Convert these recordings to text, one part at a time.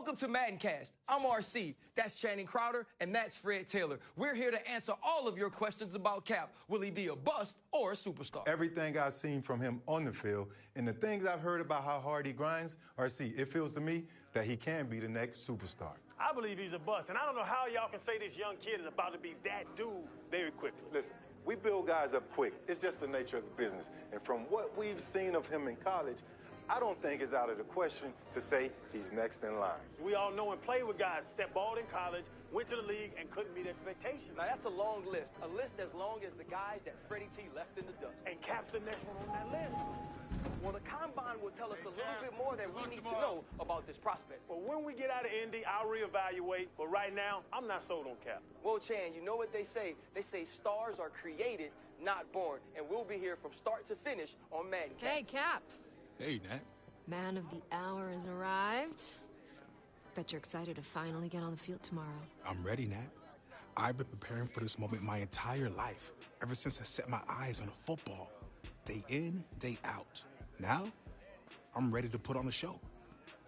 Welcome to Maddencast. I'm RC, that's Channing Crowder, and that's Fred Taylor. We're here to answer all of your questions about Cap. Will he be a bust or a superstar? Everything I've seen from him on the field and the things I've heard about how hard he grinds, RC, it feels to me that he can be the next superstar. I believe he's a bust, and I don't know how y'all can say this young kid is about to be that dude very quickly. Listen, we build guys up quick. It's just the nature of the business. And from what we've seen of him in college, I don't think it's out of the question to say he's next in line. We all know and play with guys that balled in college, went to the league, and couldn't meet expectations. Now, that's a long list. A list as long as the guys that Freddie T left in the dust. And Cap's the next one on that list. Well, the Combine will tell us a little bit more than we need to know about this prospect. But when we get out of Indy, I'll reevaluate. But right now, I'm not sold on Cap. Well, Chan, you know what they say? They say stars are created, not born. And we'll be here from start to finish on Madden. Hey, Cap. Hey, Nat. Man of the hour has arrived. Bet you're excited to finally get on the field tomorrow. I'm ready, Nat. I've been preparing for this moment my entire life, ever since I set my eyes on a football. Day in, day out. Now, I'm ready to put on a show.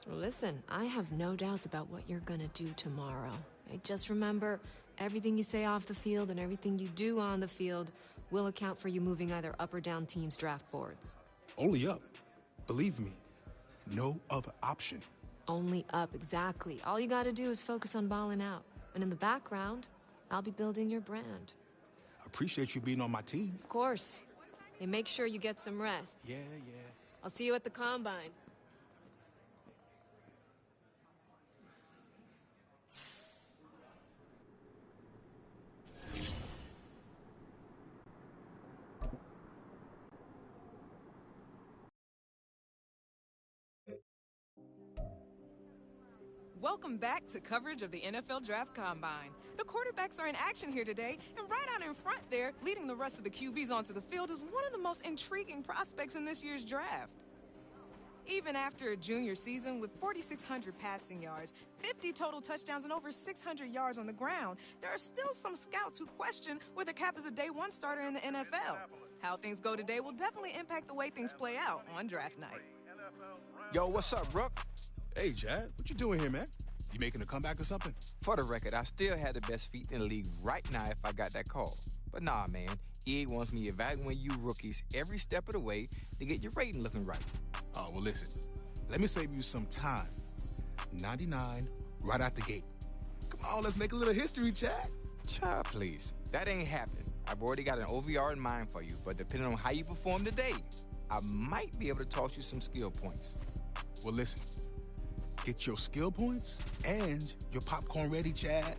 Listen, I have no doubts about what you're gonna do tomorrow. Hey, just remember, everything you say off the field and everything you do on the field will account for you moving either up or down teams' draft boards. Only up. Believe me, no other option. Only up, exactly. All you gotta do is focus on balling out. And in the background, I'll be building your brand. I appreciate you being on my team. Of course. And make sure you get some rest. Yeah. I'll see you at the Combine. Welcome back to coverage of the NFL Draft Combine. The quarterbacks are in action here today, and right out in front there, leading the rest of the QBs onto the field, is one of the most intriguing prospects in this year's draft. Even after a junior season with 4,600 passing yards, 50 total touchdowns, and over 600 yards on the ground, there are still some scouts who question whether Cap is a day one starter in the NFL. How things go today will definitely impact the way things play out on draft night. Yo, what's up, Rook? Hey, Chad, what you doing here, man? You making a comeback or something? For the record, I still had the best feet in the league right now if I got that call. But nah, man, EA wants me evaluating you rookies every step of the way to get your rating looking right. Oh, well, listen. Let me save you some time. 99 right out the gate. Come on, let's make a little history, Chad. Child, please. That ain't happening. I've already got an OVR in mind for you, but depending on how you perform today, I might be able to toss you some skill points. Well, listen. Get your skill points and your popcorn ready, Chad.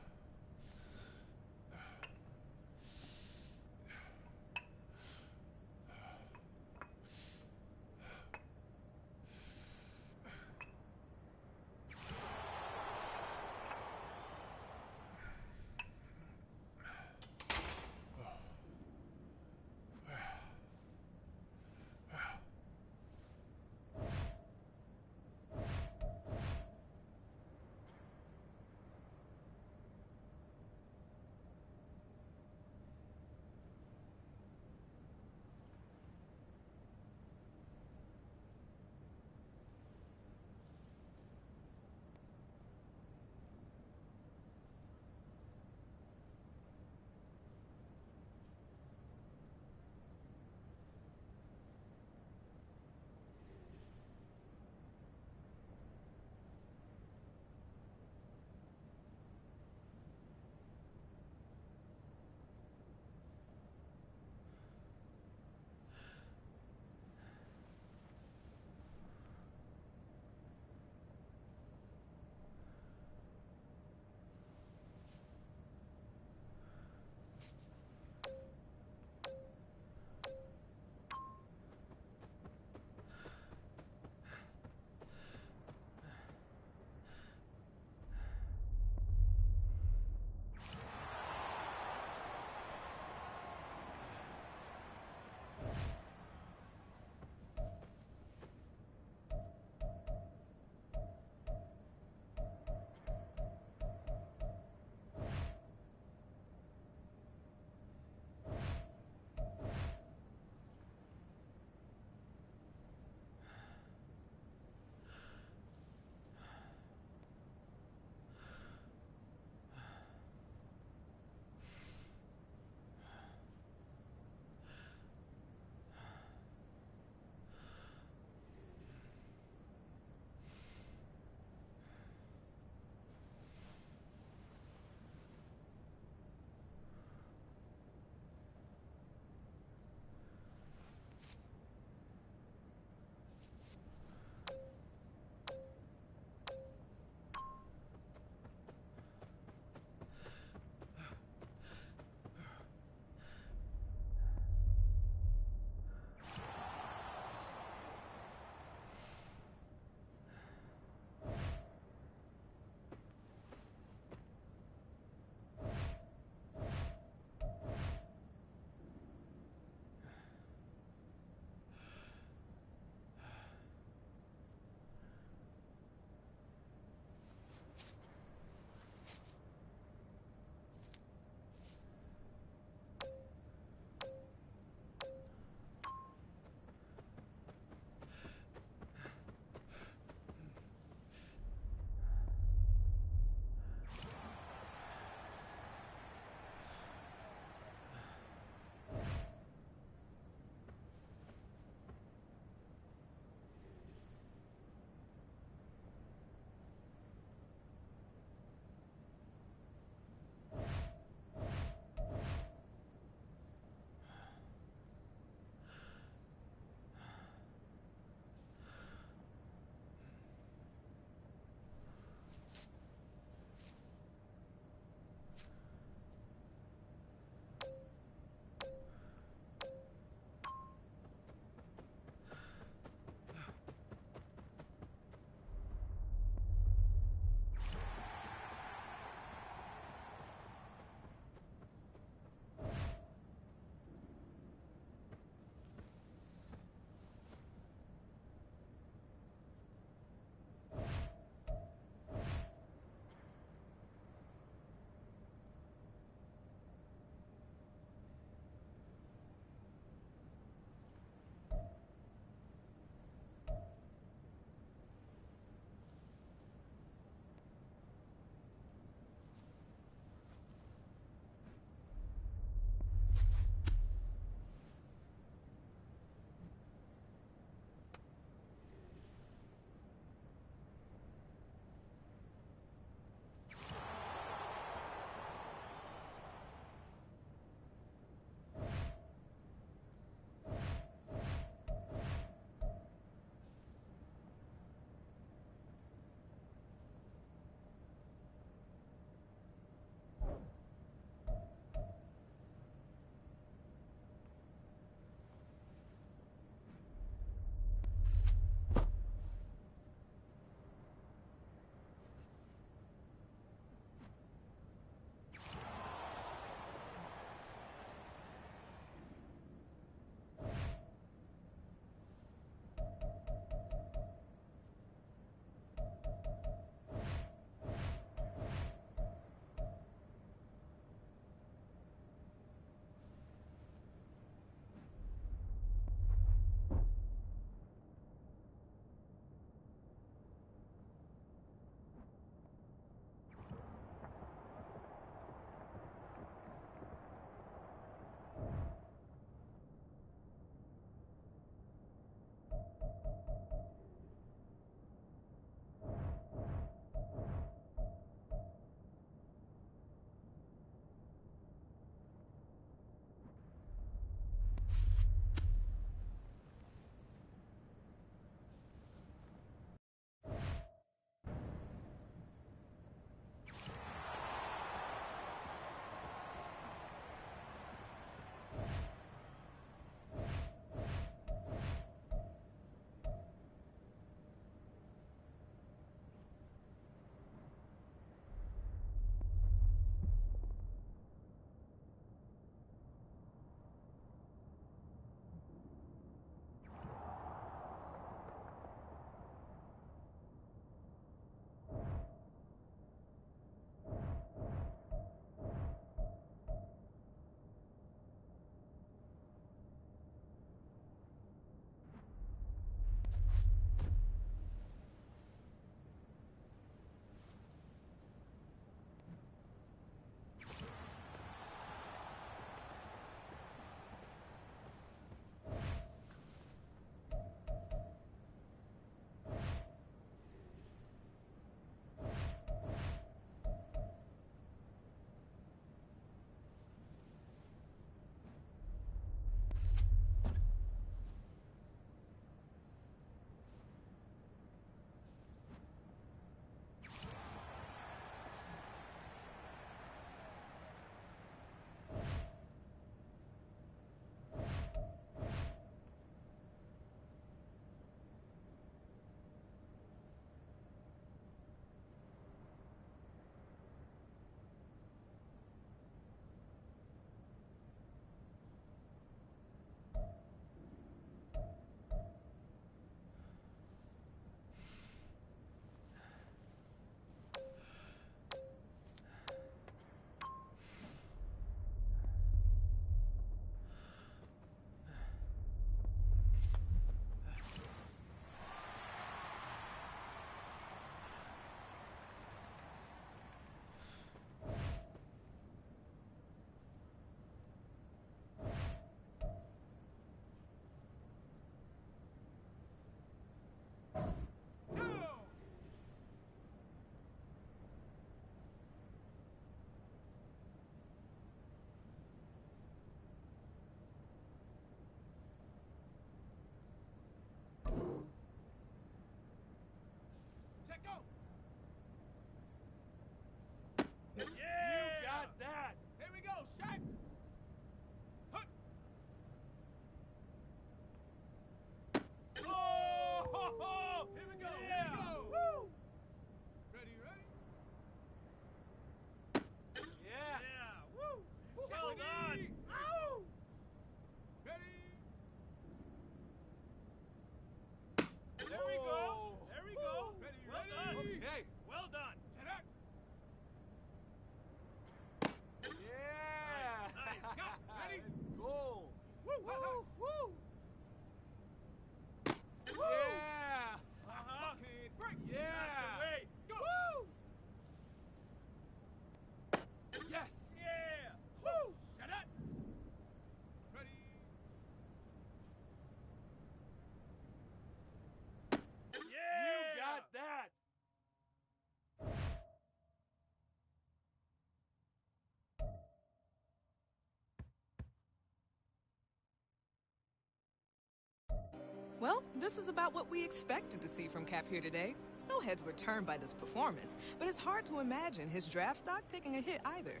this is about what we expected to see from Cap here today. No heads were turned by this performance, but it's hard to imagine his draft stock taking a hit either.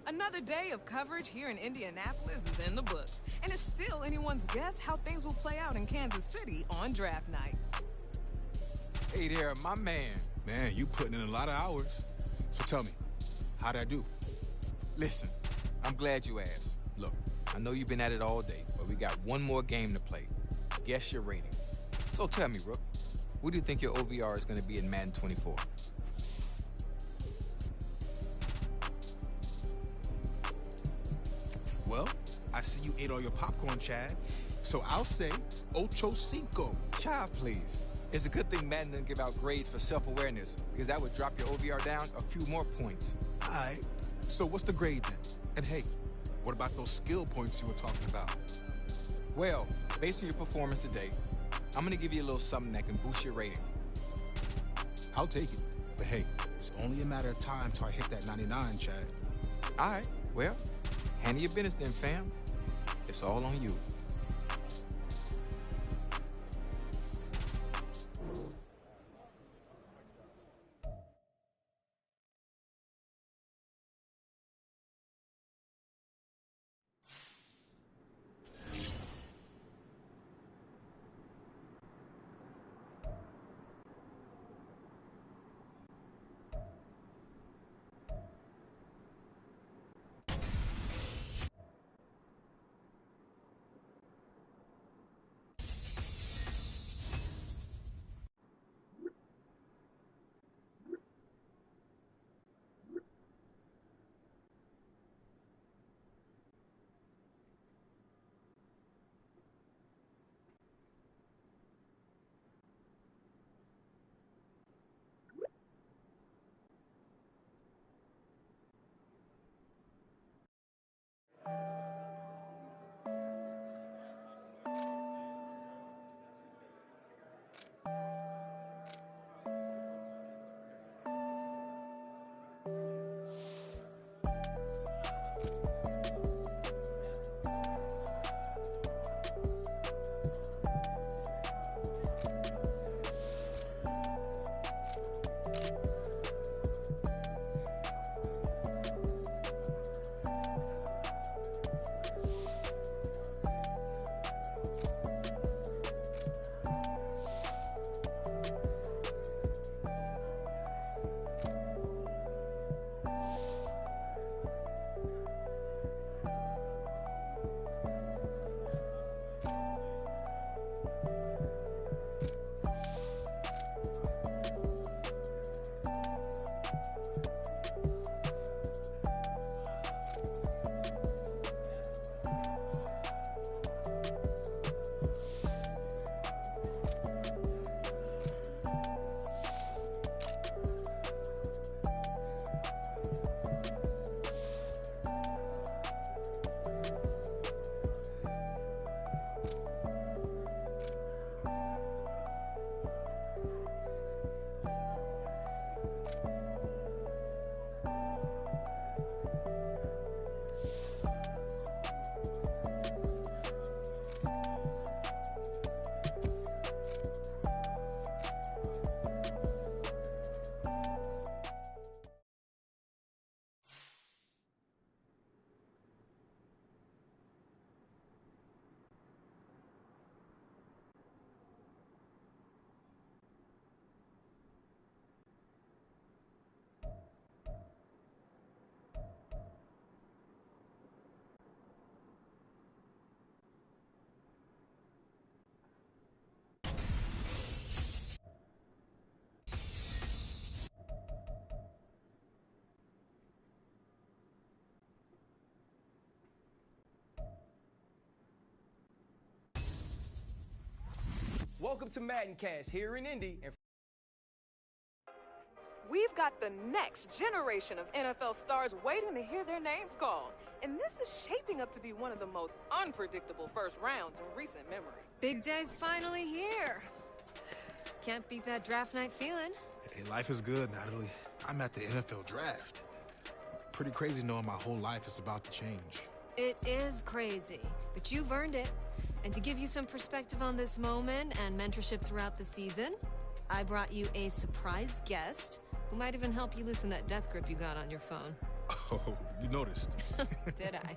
Another day of coverage here in Indianapolis is in the books, and it's still anyone's guess how things will play out in Kansas City on draft night. Hey there, my man. Man, you putting in a lot of hours. So tell me, how'd I do? Listen, I'm glad you asked. Look, I know you've been at it all day, but we got one more game to play. Guess your rating. So tell me, Rook, what do you think your OVR is going to be in Madden 24? Well, I see you ate all your popcorn, Chad. So I'll say ocho cinco. Child, please. It's a good thing Madden doesn't give out grades for self-awareness, because that would drop your OVR down a few more points. All right. So what's the grade then? And hey, what about those skill points you were talking about? Well, based on your performance today, I'm going to give you a little something that can boost your rating. I'll take it. But hey, it's only a matter of time till I hit that 99, Chad. All right, well, handle your business then, fam. It's all on you. Welcome to Madden Cast here in Indy. And We've got the next generation of NFL stars waiting to hear their names called. And this is shaping up to be one of the most unpredictable first rounds in recent memory. Big day's finally here. Can't beat that draft night feeling. Hey, life is good, Natalie. I'm at the NFL draft. Pretty crazy knowing my whole life is about to change. It is crazy, but you've earned it. And to give you some perspective on this moment and mentorship throughout the season, I brought you a surprise guest who might even help you loosen that death grip you got on your phone. Oh, you noticed. Did I?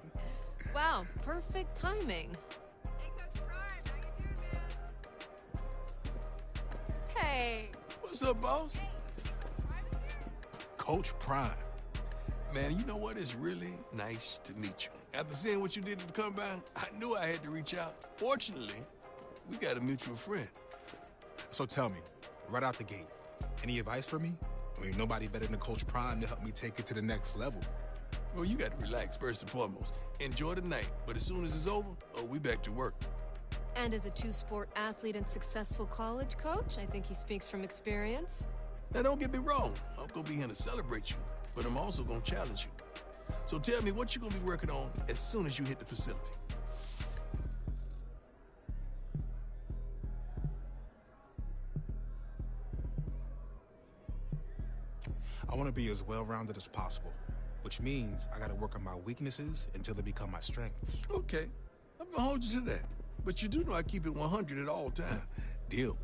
Wow, perfect timing. Hey, Coach Prime, how you doing, man? Hey. What's up, boss? Hey, Prime is here. Coach Prime. Man, you know what? It's really nice to meet you. After seeing what you did at the combine, I knew I had to reach out. Fortunately, we got a mutual friend. So tell me, right out the gate, any advice for me? I mean, nobody better than Coach Prime to help me take it to the next level. Well, you got to relax first and foremost. Enjoy the night, but as soon as it's over, we back to work. And as a two-sport athlete and successful college coach, I think he speaks from experience. Now, don't get me wrong. I'm going to be here to celebrate you, but I'm also going to challenge you. So tell me what you're going to be working on as soon as you hit the facility. I want to be as well-rounded as possible, which means I got to work on my weaknesses until they become my strengths. Okay, I'm going to hold you to that. But you do know I keep it 100 at all times. Deal.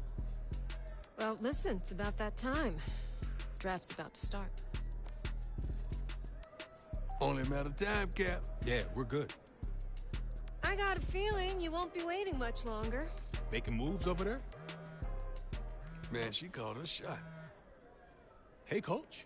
Well, listen, it's about that time. Draft's about to start. Only a matter of time, Cap. Yeah, we're good. I got a feeling you won't be waiting much longer. Making moves over there? Man, she called a shot. Hey, Coach.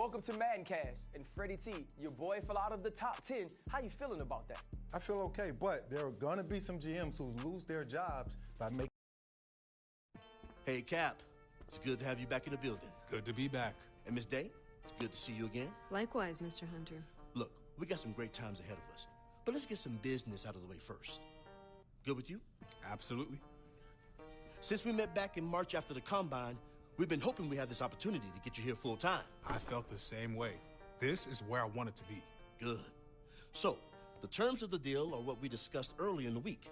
Welcome to Madden Cash. And Freddie T, your boy fell out of the top 10. How you feeling about that? I feel okay, but there are gonna be some GMs who lose their jobs by making. Hey, Cap. It's good to have you back in the building. Good to be back. And Miss Day, it's good to see you again. Likewise, Mr. Hunter. Look, we got some great times ahead of us, but let's get some business out of the way first. Good with you? Absolutely. Since we met back in March after the Combine, we've been hoping we had this opportunity to get you here full time. I felt the same way. This is where I wanted to be. Good. So, the terms of the deal are what we discussed earlier in the week.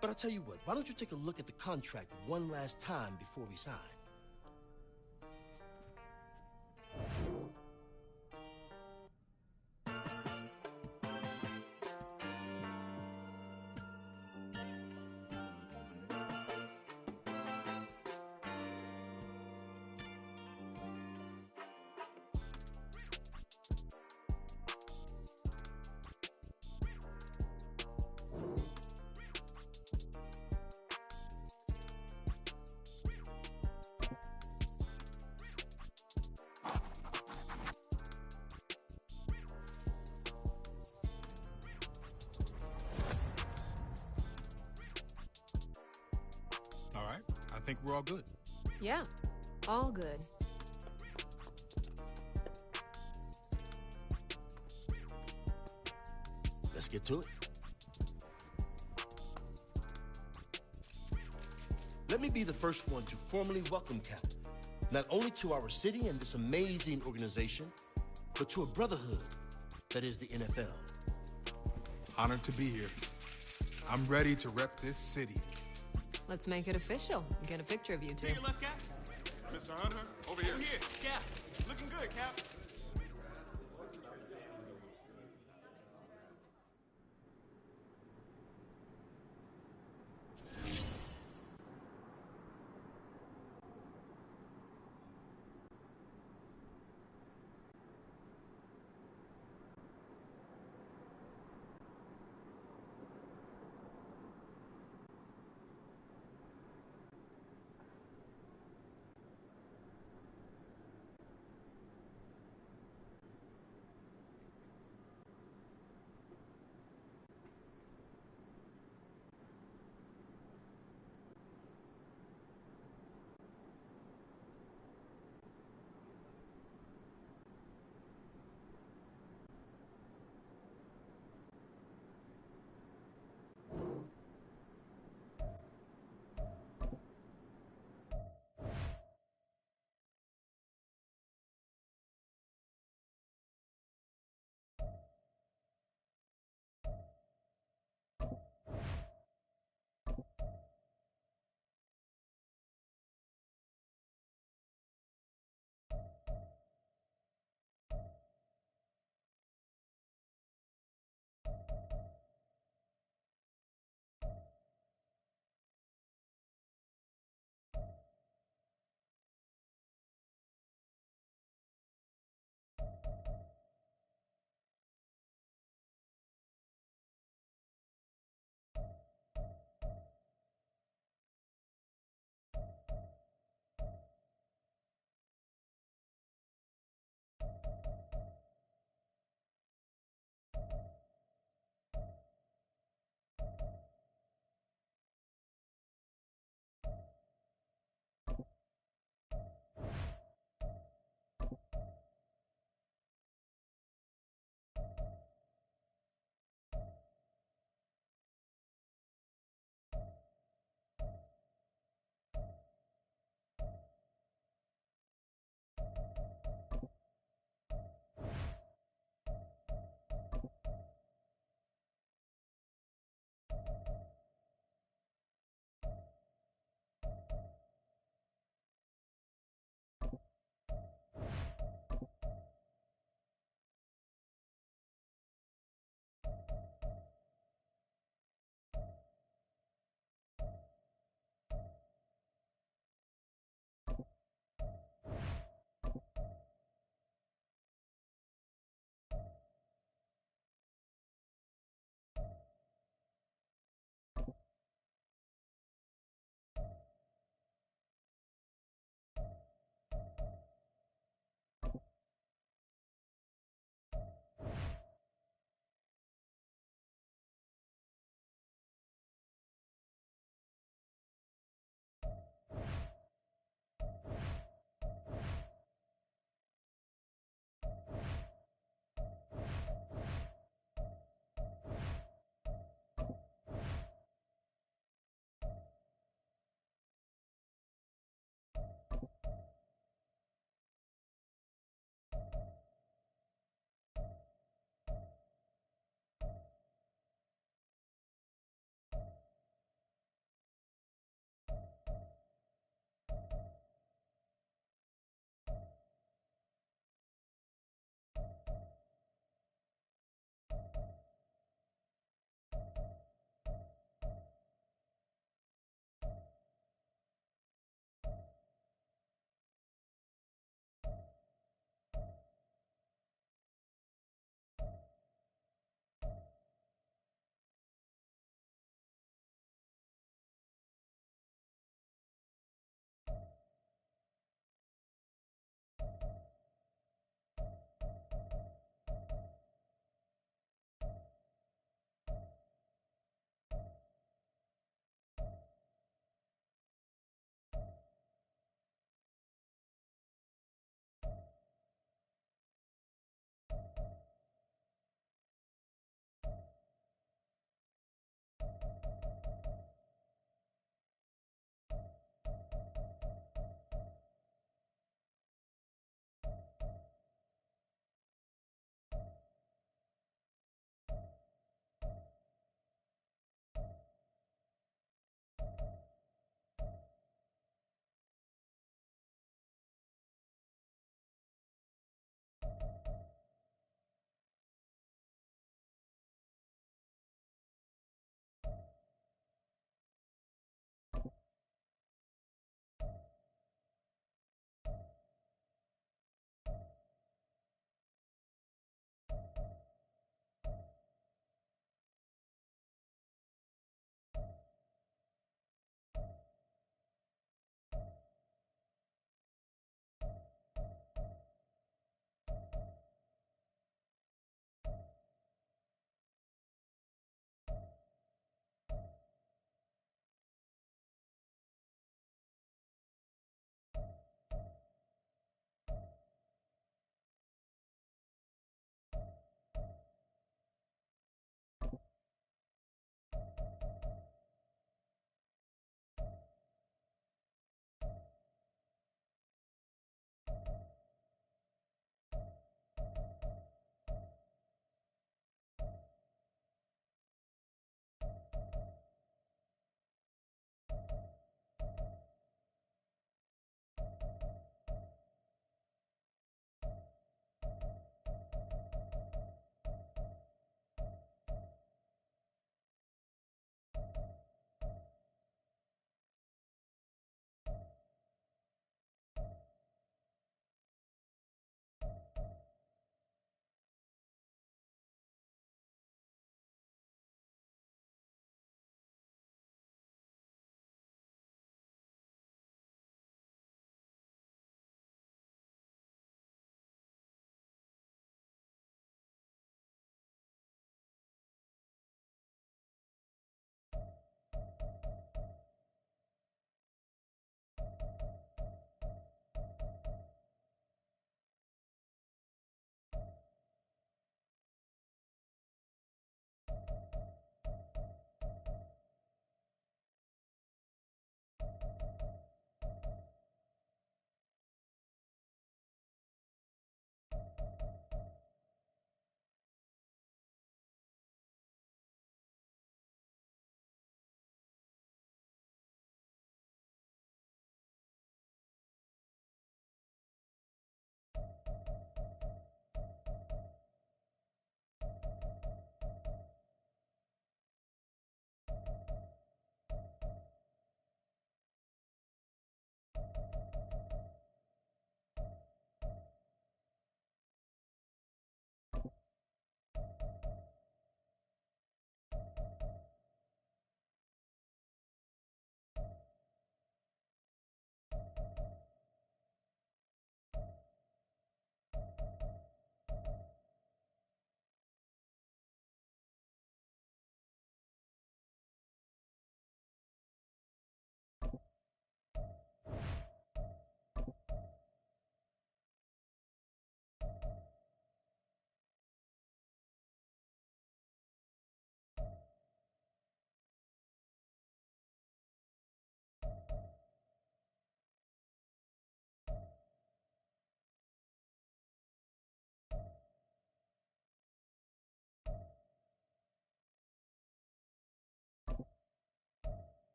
But I'll tell you what, why don't you take a look at the contract one last time before we sign? All right, I think we're all good. Yeah, all good. Let's get to it. Let me be the first one to formally welcome Cap, not only to our city and this amazing organization, but to a brotherhood that is the NFL. Honored to be here. I'm ready to rep this city. Let's make it official. Get a picture of you two. Take a left, Cap. Mr. Hunter, over here. Over here, Cap. Looking good, Cap.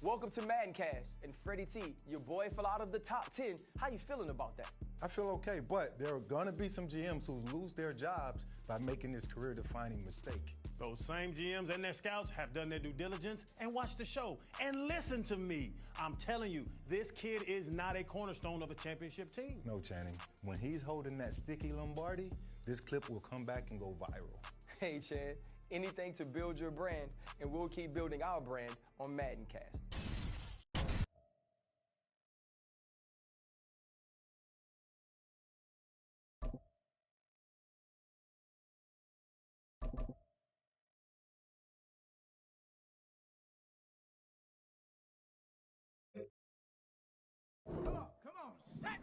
Welcome to Madden Cash. And Freddie T, your boy fell out of the top 10. How you feeling about that? I feel okay, but there are gonna be some GMs who lose their jobs by making this career-defining mistake. Those same GMs and their scouts have done their due diligence and watched the show. And listen to me. I'm telling you, this kid is not a cornerstone of a championship team. No, Channing. When he's holding that sticky Lombardi, this clip will come back and go viral. Hey, Chad, anything to build your brand, and we'll keep building our brand on Madden Cast. Come on, set!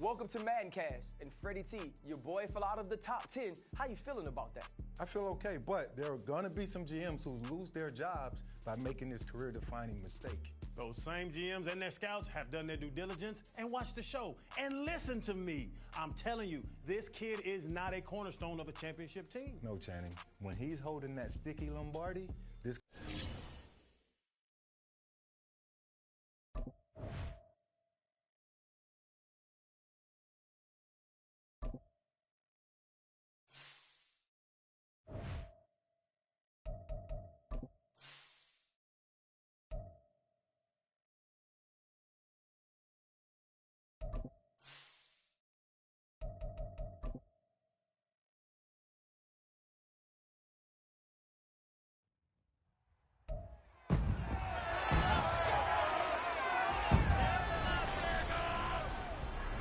Welcome to Madden Cash. And Freddie T, your boy fell out of the top 10. How you feeling about that? I feel okay, but there are going to be some GMs who lose their jobs by making this career-defining mistake. Those same GMs and their scouts have done their due diligence and watched the show. And listen to me. I'm telling you, this kid is not a cornerstone of a championship team. No, Channing. When he's holding that sticky Lombardi, this...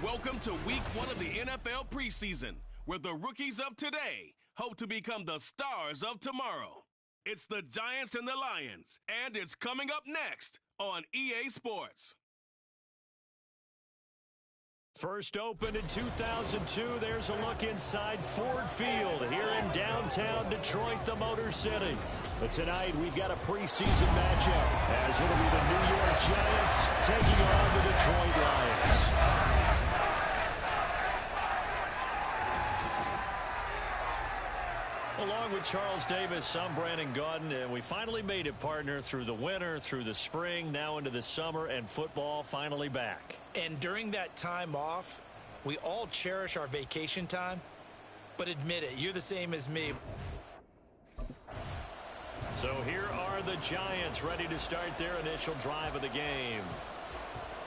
Welcome to week 1 of the NFL preseason, where the rookies of today hope to become the stars of tomorrow. It's the Giants and the Lions, and it's coming up next on EA Sports. First opened in 2002, there's a look inside Ford Field here in downtown Detroit, the Motor City. But tonight, we've got a preseason matchup, as it'll be the New York Giants taking on the Detroit Lions. Along with Charles Davis, I'm Brandon Gaudin, and we finally made it, partner, through the winter, through the spring, now into the summer, and football finally back. And during that time off, we all cherish our vacation time, but admit it, you're the same as me. So here are the Giants ready to start their initial drive of the game.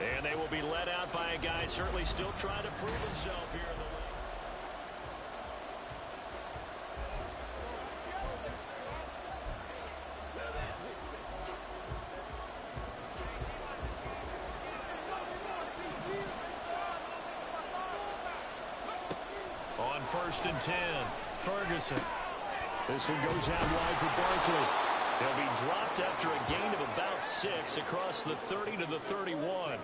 And they will be led out by a guy certainly still trying to prove himself here in the league. On 1st and 10, Ferguson. This one goes out wide for Barkley. He'll be dropped after a gain of about 6 across the 30 to the 31.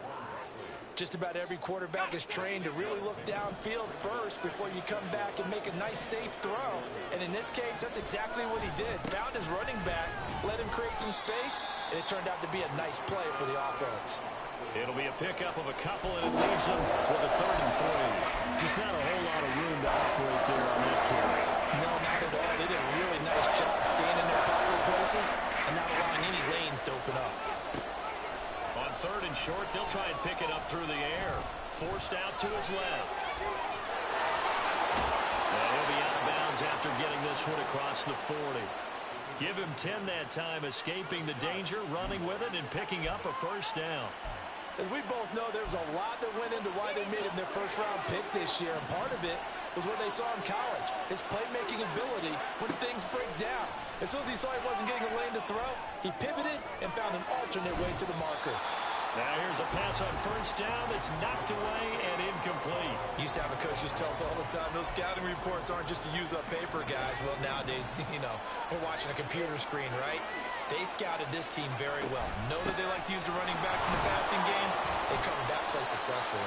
Just about every quarterback is trained to really look downfield first before you come back and make a nice, safe throw. And in this case, that's exactly what he did. Found his running back, let him create some space, and it turned out to be a nice play for the offense. It'll be a pickup of a couple, and it leaves them with a 3rd and 3. Just not a whole lot of room to operate there on that carry. No, not at all. They did a really nice job staying in their proper places and not allowing any lanes to open up. On 3rd and short, they'll try and pick it up through the air. Forced out to his left. And he'll be out of bounds after getting this one across the 40. Give him 10 that time, escaping the danger, running with it, and picking up a 1st down. As we both know, there was a lot that went into why they made him their first-round pick this year, and part of it was what they saw in college, his playmaking ability when things break down. As soon as he saw he wasn't getting a lane to throw, he pivoted and found an alternate way to the marker. Now here's a pass on 1st down that's knocked away and incomplete. Used to have a coach just tell us all the time, those scouting reports aren't just to use up paper, guys. Well, nowadays, you know, we're watching a computer screen, right? They scouted this team very well. Know that they like to use the running backs in the passing game. They covered that play successfully.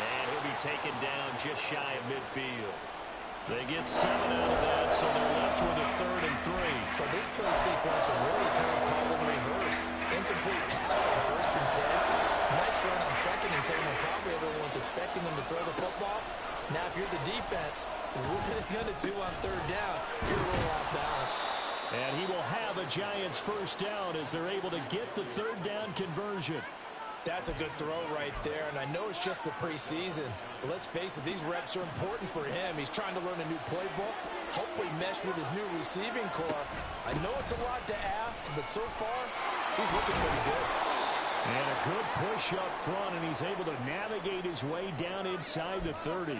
And he'll be taken down just shy of midfield. They get 7 out of that, so they're left with a 3rd and 3. But this play sequence was really kind of called in reverse. Incomplete pass on 1st and 10. Nice run on 2nd and 10 when probably everyone was expecting him to throw the football. Now, if you're the defense, what are they going to do on 3rd down? You're a little off balance. And he will have a Giants 1st down as they're able to get the 3rd down conversion. That's a good throw right there, and I know it's just the preseason. But let's face it, these reps are important for him. He's trying to learn a new playbook, hopefully mesh with his new receiving core. I know it's a lot to ask, but so far, he's looking pretty good. And a good push up front, and he's able to navigate his way down inside the 30.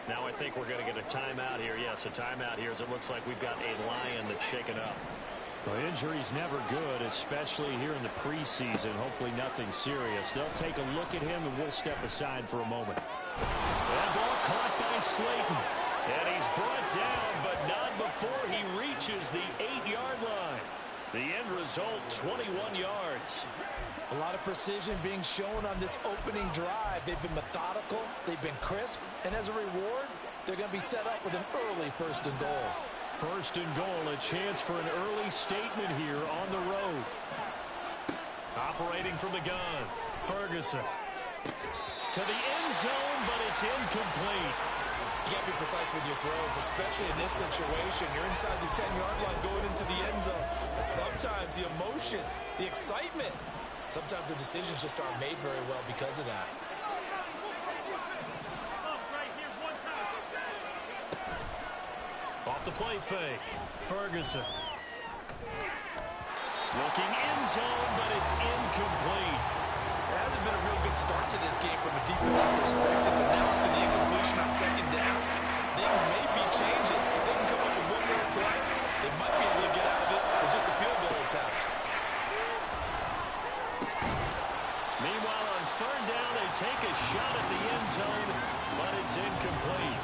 Now I think we're going to get a timeout here. Yes, a timeout here as it looks like we've got a Lion that's shaken up. Well, injury's never good, especially here in the preseason. Hopefully nothing serious. They'll take a look at him, and we'll step aside for a moment. That ball caught by Slayton. And he's brought down, but not before he reaches the 8-yard line. The end result, 21 yards. A lot of precision being shown on this opening drive. They've been methodical, they've been crisp, and as a reward, they're going to be set up with an early 1st and goal. 1st and goal, a chance for an early statement here on the road. Operating from the gun, Ferguson. To the end zone, but it's incomplete. You got to be precise with your throws, especially in this situation. You're inside the 10-yard line going into the end zone. But sometimes the emotion, the excitement, sometimes the decisions just aren't made very well because of that. Off the play fake, Ferguson. Looking end zone, but it's incomplete. It hasn't been a real good start to this game from a defensive perspective, but now after the incompletion on 2nd down, things may be changing. If they can come up with one more play, they might be able to get out of it with just a field goal attempt. Meanwhile, on 3rd down, they take a shot at the end zone, but it's incomplete.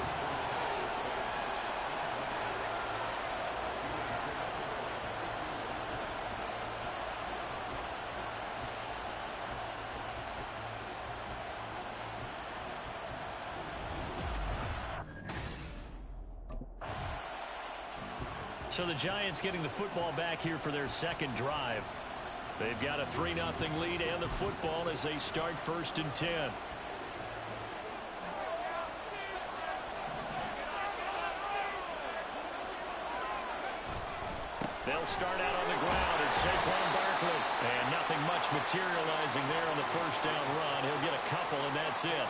So the Giants getting the football back here for their 2nd drive. They've got a 3-0 lead and the football as they start 1st and 10. They'll start out on the ground. It's Saquon Barkley. And nothing much materializing there on the 1st down run. He'll get a couple, and that's it.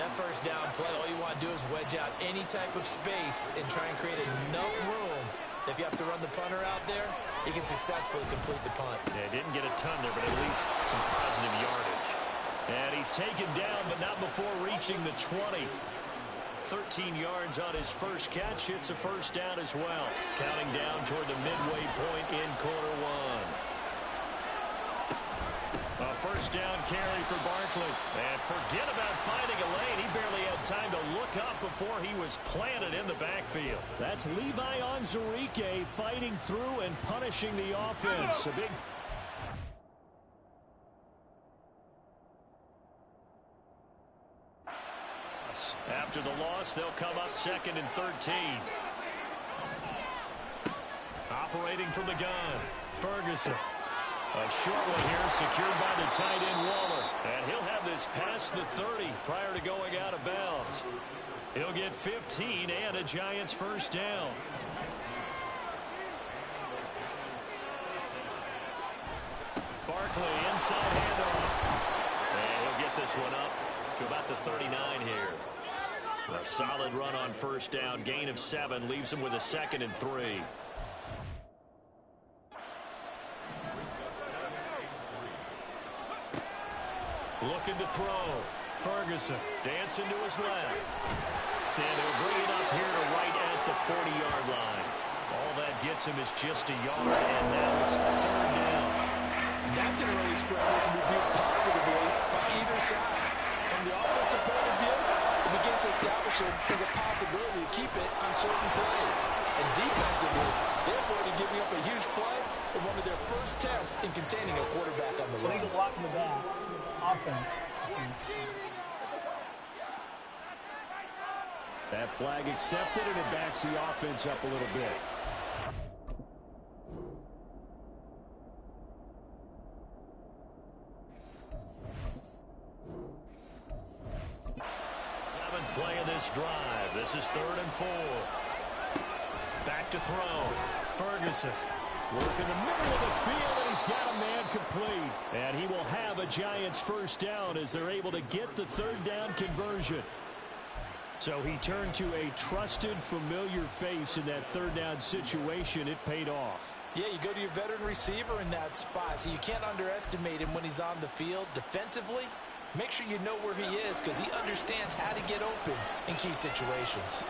That 1st down play, all you want to do is wedge out any type of space and try and create enough room. If you have to run the punter out there, he can successfully complete the punt. Yeah, didn't get a ton there, but at least some positive yardage. And he's taken down, but not before reaching the 20. 13 yards on his first catch. It's a 1st down as well. Counting down toward the midway point in quarter 1. A 1st down carry for Barkley. And forget about finding a lane. He barely had time to look up before he was planted in the backfield. That's Levi Onwuzurike fighting through and punishing the offense. A big... After the loss, they'll come up 2nd and 13. Operating from the gun, Ferguson. A short one here, secured by the tight end Waller. And he'll have this past the 30 prior to going out of bounds. He'll get 15 and a Giants 1st down. Barkley inside handoff. And he'll get this one up to about the 39 here. A solid run on 1st down. Gain of 7 leaves him with a 2nd and 3. Looking to throw. Ferguson dancing to his left. And he'll bring it up here to right at the 40-yard line. All that gets him is just a yard, and now it's 3rd down. That's an early spread that can be viewed positively by either side. From the offensive point of view, it begins to establish there's a possibility to keep it on certain plays. And defensively, they avoided giving up a huge play in one of their first tests in containing a quarterback on the run. Legal block in the back. Offense. That flag accepted, and it backs the offense up a little bit. Seventh play of this drive. This is 3rd and 4. Back to throw. Ferguson. Work in the middle of the field, and he's got a man complete. And he will have a Giants 1st down as they're able to get the 3rd down conversion. So he turned to a trusted, familiar face in that 3rd down situation. It paid off. Yeah, you go to your veteran receiver in that spot, so you can't underestimate him when he's on the field. Defensively, make sure you know where he is because he understands how to get open in key situations.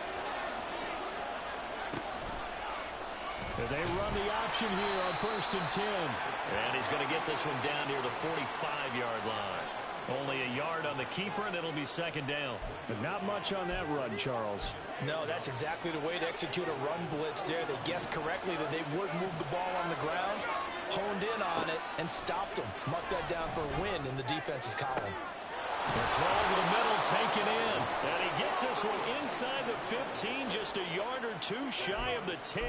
They run the option here on 1st and 10. And he's going to get this one down near the 45-yard line. Only a yard on the keeper, and it'll be second down. But not much on that run, Charles. No, that's exactly the way to execute a run blitz there. They guessed correctly that they would move the ball on the ground, honed in on it, and stopped them. Mark that down for a win in the defense's column. The throw over the middle, taken in. And he gets this one inside the 15, just a yard or two shy of the 10.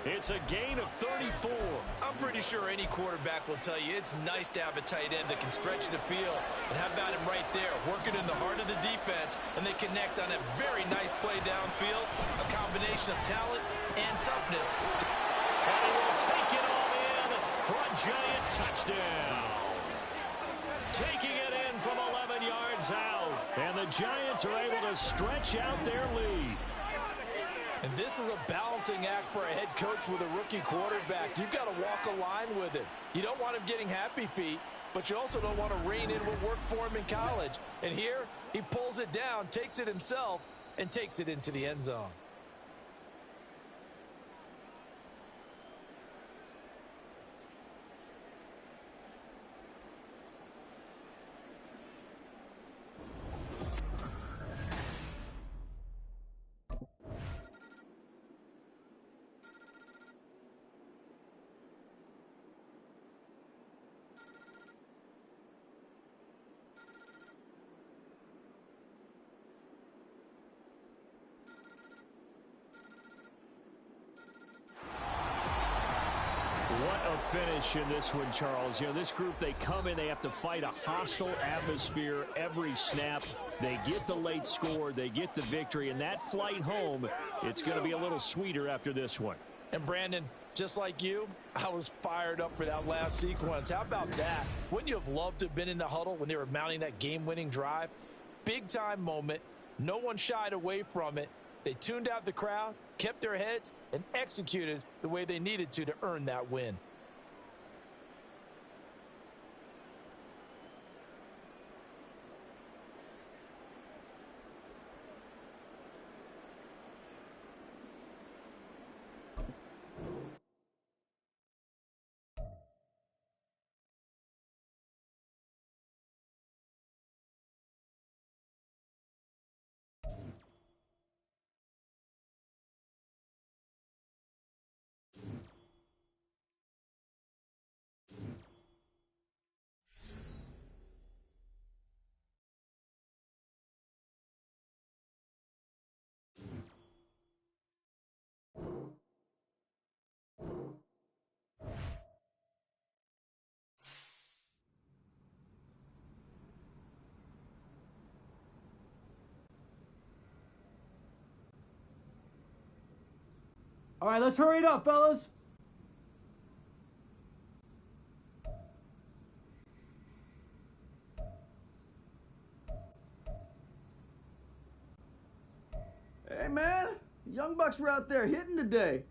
It's a gain of 34. I'm pretty sure any quarterback will tell you it's nice to have a tight end that can stretch the field. And how about him right there, working in the heart of the defense, and they connect on a very nice play downfield, a combination of talent and toughness. And he will take it all in for a giant touchdown. Taking it in from 11 yards out. And the Giants are able to stretch out their lead. And this is a balancing act for a head coach with a rookie quarterback. You've got to walk a line with him. You don't want him getting happy feet, but you also don't want to rein in what worked for him in college. And here, he pulls it down, takes it himself, and takes it into the end zone. What a finish in this one, Charles. You know, this group, they come in, they have to fight a hostile atmosphere every snap. They get the late score, they get the victory, and that flight home, it's going to be a little sweeter after this one. And Brandon, just like you, I was fired up for that last sequence. How about that? Wouldn't you have loved to have been in the huddle when they were mounting that game-winning drive? Big-time moment. No one shied away from it. They tuned out the crowd, kept their heads, and executed the way they needed to earn that win. All right, let's hurry it up, fellas. Hey, man. Young Bucks were out there hitting today.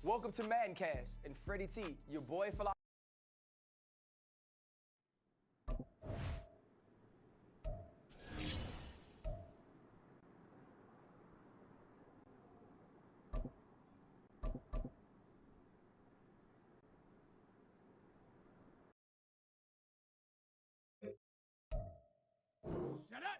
Welcome to Madden Cash and Freddie T, your boy for life. Shut up!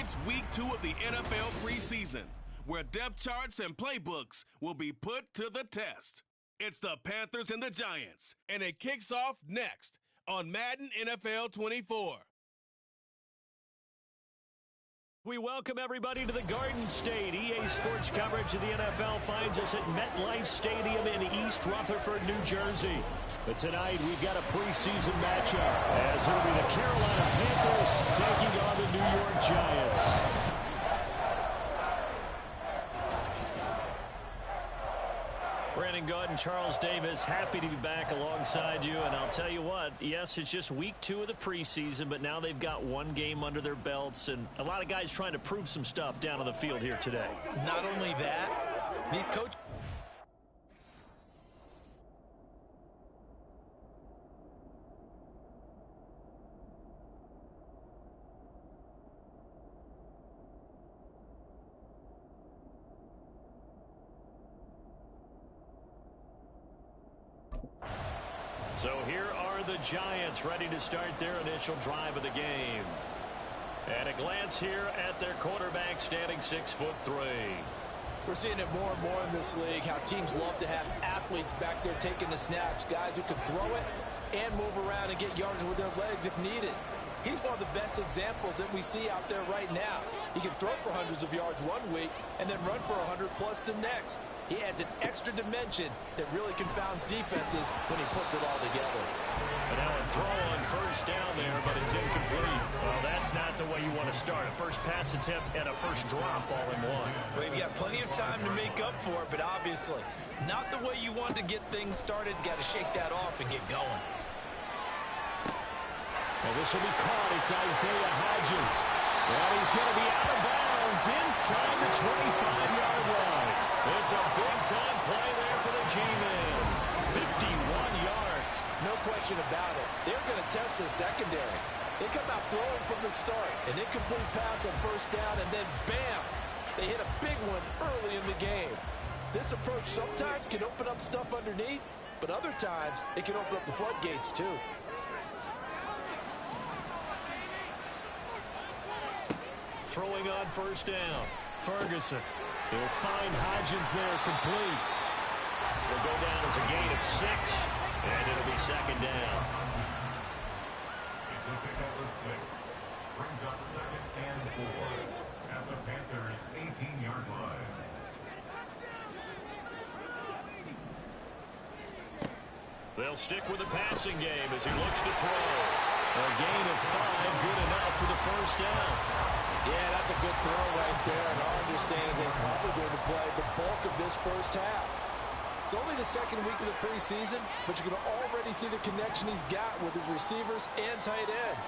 It's week 2 of the NFL preseason, where depth charts and playbooks will be put to the test. It's the Panthers and the Giants, and it kicks off next on Madden NFL 24. We welcome everybody to the Garden State. EA Sports coverage of the NFL finds us at MetLife Stadium in East Rutherford, New Jersey. But tonight we've got a preseason matchup as it'll be the Carolina Panthers taking on the New York Giants. Brandon Gaud and Charles Davis, happy to be back alongside you. And I'll tell you what, yes, it's just week 2 of the preseason, but now they've got one game under their belts, and a lot of guys trying to prove some stuff down on the field here today. Not only that, these coaches... So here are the Giants ready to start their initial drive of the game. And a glance here at their quarterback standing 6'3". We're seeing it more and more in this league, how teams love to have athletes back there taking the snaps, guys who can throw it and move around and get yards with their legs if needed. He's one of the best examples that we see out there right now. He can throw for hundreds of yards one week and then run for 100+ the next. He adds an extra dimension that really confounds defenses when he puts it all together. And now a throw on first down there, but it's incomplete. Well, that's not the way you want to start. A first pass attempt and a first drop all in one. Well, you've got plenty of time to make up for it, but obviously not the way you want to get things started. Got to shake that off and get going. And this will be caught. It's Isaiah Hodgins. And he's going to be out of bounds inside the 25-yard line. It's a big-time play there for the G-Men. 51 yards. No question about it. They're going to test the secondary. They come out throwing from the start. An incomplete pass on first down, and then bam! They hit a big one early in the game. This approach sometimes can open up stuff underneath, but other times it can open up the floodgates too. Throwing on first down. Ferguson. He'll find Hodgins there complete. Will go down as a gain of 6, and it'll be second down. It's a pickup of 6. Brings up 2nd and 4 at the Panthers' 18-yard line. They'll stick with the passing game as he looks to throw. A gain of 5, good enough for the first down. Yeah, that's a good throw right there, and our understanding is they're probably going to play the bulk of this first half. It's only the second week of the preseason, but you can already see the connection he's got with his receivers and tight ends.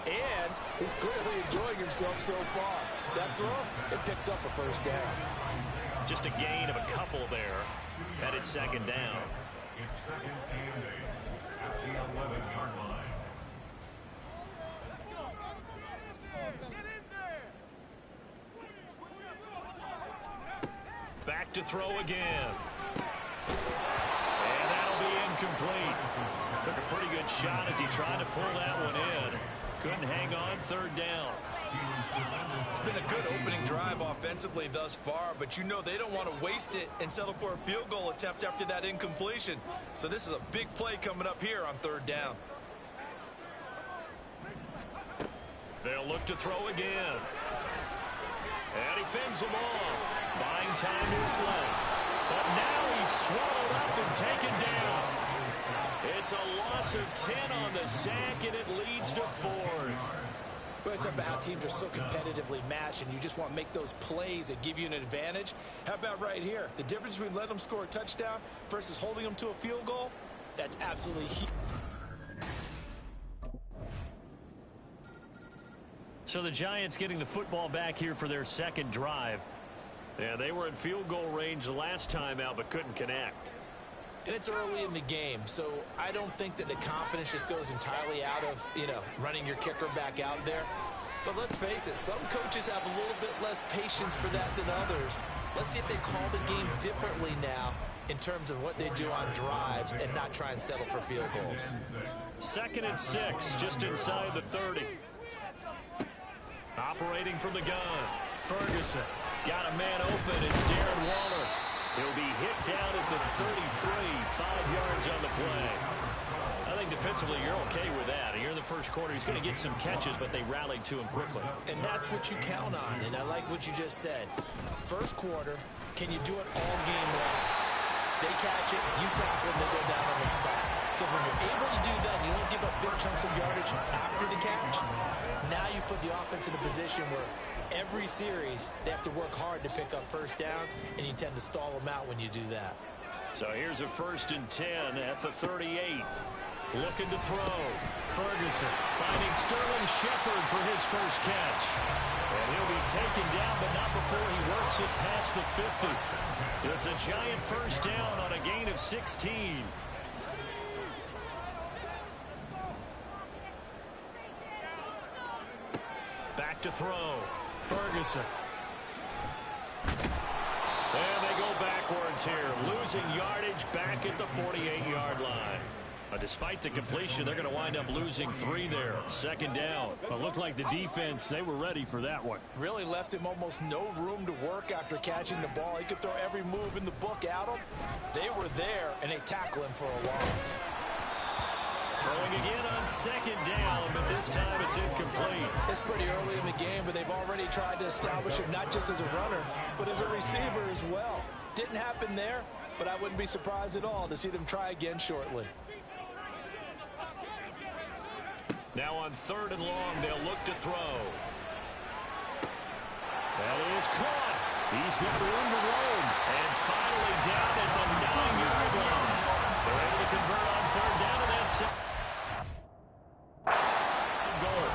And he's clearly enjoying himself so far. That throw, it picks up a first down. Just a gain of a couple there, and it's second down. It's 2nd and 8 at the 11-yard line. Back to throw again. And that'll be incomplete. Took a pretty good shot as he tried to pull that one in. Couldn't hang on, third down. It's been a good opening drive offensively thus far, but you know they don't want to waste it and settle for a field goal attempt after that incompletion. So this is a big play coming up here on third down. They'll look to throw again. And he fends him off. Buying time to his left. But now he's swallowed up and taken down. It's a loss of 10 on the sack, and it leads to 4th. But it's about how teams are so competitively matched, and you just want to make those plays that give you an advantage. How about right here? The difference between letting them score a touchdown versus holding them to a field goal, that's absolutely huge. So the Giants getting the football back here for their second drive. Yeah, they were in field goal range the last time out, but couldn't connect. And it's early in the game, so I don't think that the confidence just goes entirely out of, running your kicker back out there. But let's face it, some coaches have a little bit less patience for that than others. Let's see if they call the game differently now in terms of what they do on drives and not try and settle for field goals. 2nd and 6, just inside the 30. Operating from the gun. Ferguson got a man open. It's Darren Waller. He'll be hit down at the 33, 5 yards on the play. I think defensively you're okay with that. Here in the first quarter, he's going to get some catches, but they rallied to him quickly. And that's what you count on, and I like what you just said. First quarter, can you do it all game long? They catch it, you tackle them, they go down on the spot. Because when you're able to do that, you don't give up big chunks of yardage after the catch. Now you put the offense in a position where every series they have to work hard to pick up first downs, and you tend to stall them out when you do that. So here's a 1st and 10 at the 38. Looking to throw. Ferguson finding Sterling Shepard for his first catch. And he'll be taken down, but not before he works it past the 50. It's a giant first down on a gain of 16. Back to throw. Ferguson. And they go backwards here, losing yardage back at the 48-yard line. Despite the completion, they're going to wind up losing 3 there. 2nd down. It looked like the defense, they were ready for that one. Really left him almost no room to work after catching the ball. He could throw every move in the book at him. They were there, and they tackle him for a loss. Throwing again on 2nd down, but this time it's incomplete. It's pretty early in the game, but they've already tried to establish him not just as a runner, but as a receiver as well. Didn't happen there, but I wouldn't be surprised at all to see them try again shortly. Now on 3rd and long, they'll look to throw. That is caught. He's got room to roam. And finally down at the 9-yard line. They're able to convert on 3rd down, and that's it. Goal.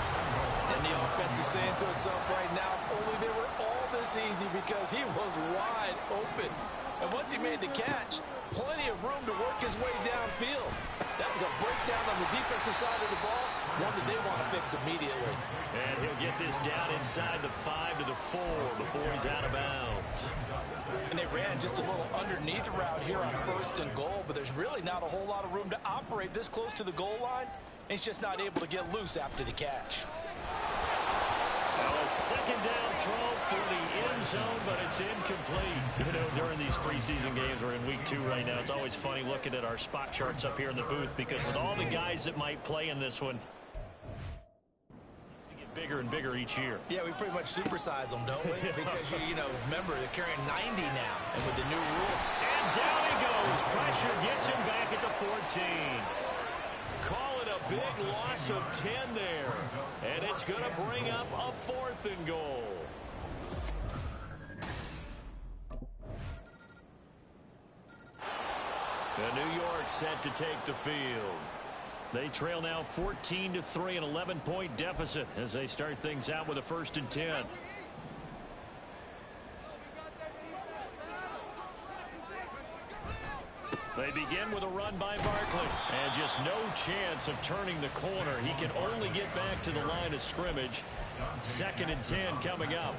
And the offense is saying to itself right now, only they were all this easy because he was wide open. And once he made the catch, plenty of room to work his way downfield. That was a breakdown on the defensive side of the ball, one that they want to fix immediately. And he'll get this down inside the 5 to the 4 before he's out of bounds. And they ran just a little underneath route here on 1st and goal, but there's really not a whole lot of room to operate this close to the goal line. He's just not able to get loose after the catch. Now a 2nd down throw for the end zone, but it's incomplete. You know, during these preseason games, we're in week 2 right now. It's always funny looking at our spot charts up here in the booth because with all the guys that might play in this one, they get bigger and bigger each year. Yeah, we pretty much supersize them, don't we? Because, you know, remember, they're carrying 90 now, and with the new rules. And down he goes. Pressure gets him back at the 14. Call it a big loss of 10 there. And it's going to bring up a 4th and goal. The New York set to take the field. They trail now 14-3, an 11-point deficit as they start things out with a 1st and 10. They begin with a run by Barkley. And just no chance of turning the corner. He can only get back to the line of scrimmage. 2nd and 10 coming up.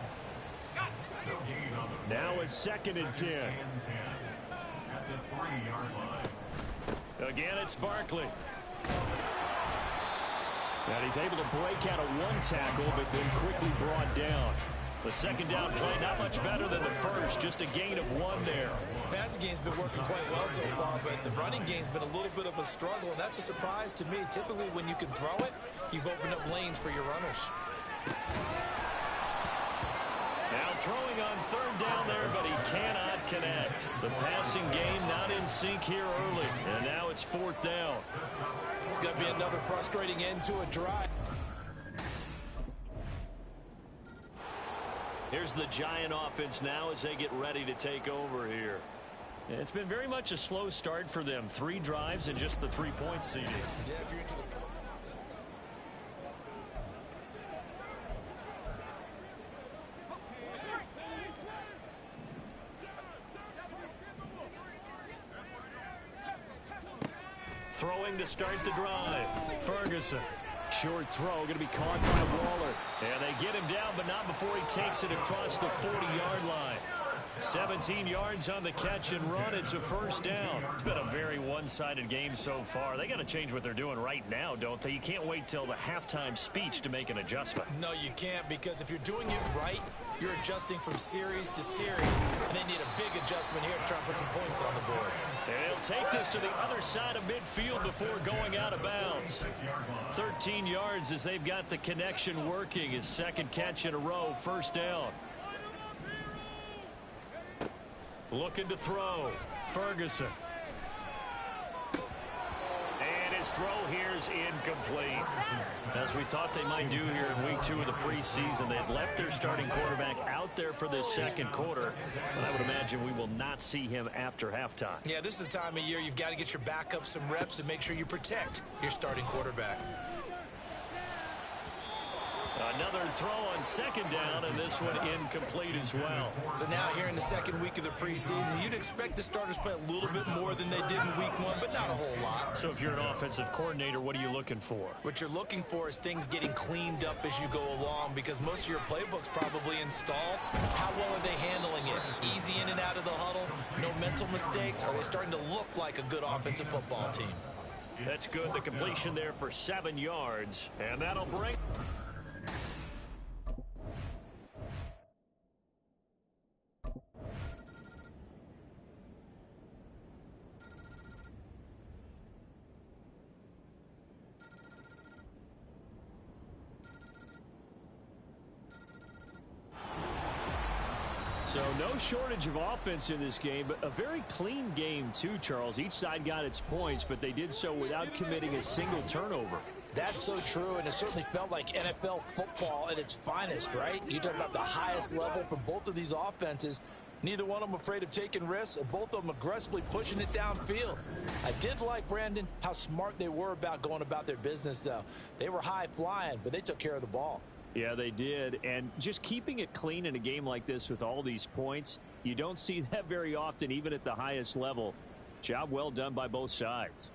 Now a 2nd and 10. Again, it's Barkley. And he's able to break out of 1 tackle, but then quickly brought down. The 2nd down play, not much better than the first, just a gain of 1 there. The passing game's been working quite well so far, but the running game's been a little bit of a struggle, and that's a surprise to me. Typically, when you can throw it, you've opened up lanes for your runners. Now throwing on 3rd down there, but he cannot connect. The passing game not in sync here early, and now it's 4th down. It's going to be another frustrating end to a drive. Here's the Giant offense now as they get ready to take over here. It's been very much a slow start for them. 3 drives and just the 3-point seeding. Yeah, if you're into the Throwing to start the drive. Ferguson. Short throw going to be caught by Waller. And they get him down, but not before he takes it across the 40-yard line. 17 yards on the catch and run. It's a first down. It's been a very one-sided game so far. They got to change what they're doing right now, don't they? You can't wait till the halftime speech to make an adjustment. No, you can't, because if you're doing it right, you're adjusting from series to series, and they need a big adjustment here to try and put some points on the board. They'll take this to the other side of midfield before going out of bounds. 13 yards as they've got the connection working. His second catch in a row, first down. Looking to throw. Ferguson. And his throw here is incomplete. As we thought they might do here in week 2 of the preseason, they had left their starting quarterback out there for this second quarter. But I would imagine we will not see him after halftime. Yeah, this is the time of year you've got to get your backup some reps and make sure you protect your starting quarterback. Another throw on second down, and this one incomplete as well. So now here in the second week of the preseason, you'd expect the starters play a little bit more than they did in week 1, but not a whole lot. So if you're an offensive coordinator, what are you looking for? What you're looking for is things getting cleaned up as you go along, because most of your playbook's probably installed. How well are they handling it? Easy in and out of the huddle? No mental mistakes? Are they starting to look like a good offensive football team? That's good. The completion there for 7 yards, and that'll bring... So no shortage of offense in this game, but a very clean game too, Charles. Each side got its points, but they did so without committing a single turnover. That's so true, and it certainly felt like NFL football at its finest, right? You talk about the highest level for both of these offenses. Neither one of them afraid of taking risks, and both of them aggressively pushing it downfield. I did like, Brandon, how smart they were about going about their business, though. They were high-flying, but they took care of the ball. Yeah, they did. And just keeping it clean in a game like this with all these points, you don't see that very often, even at the highest level. Job well done by both sides.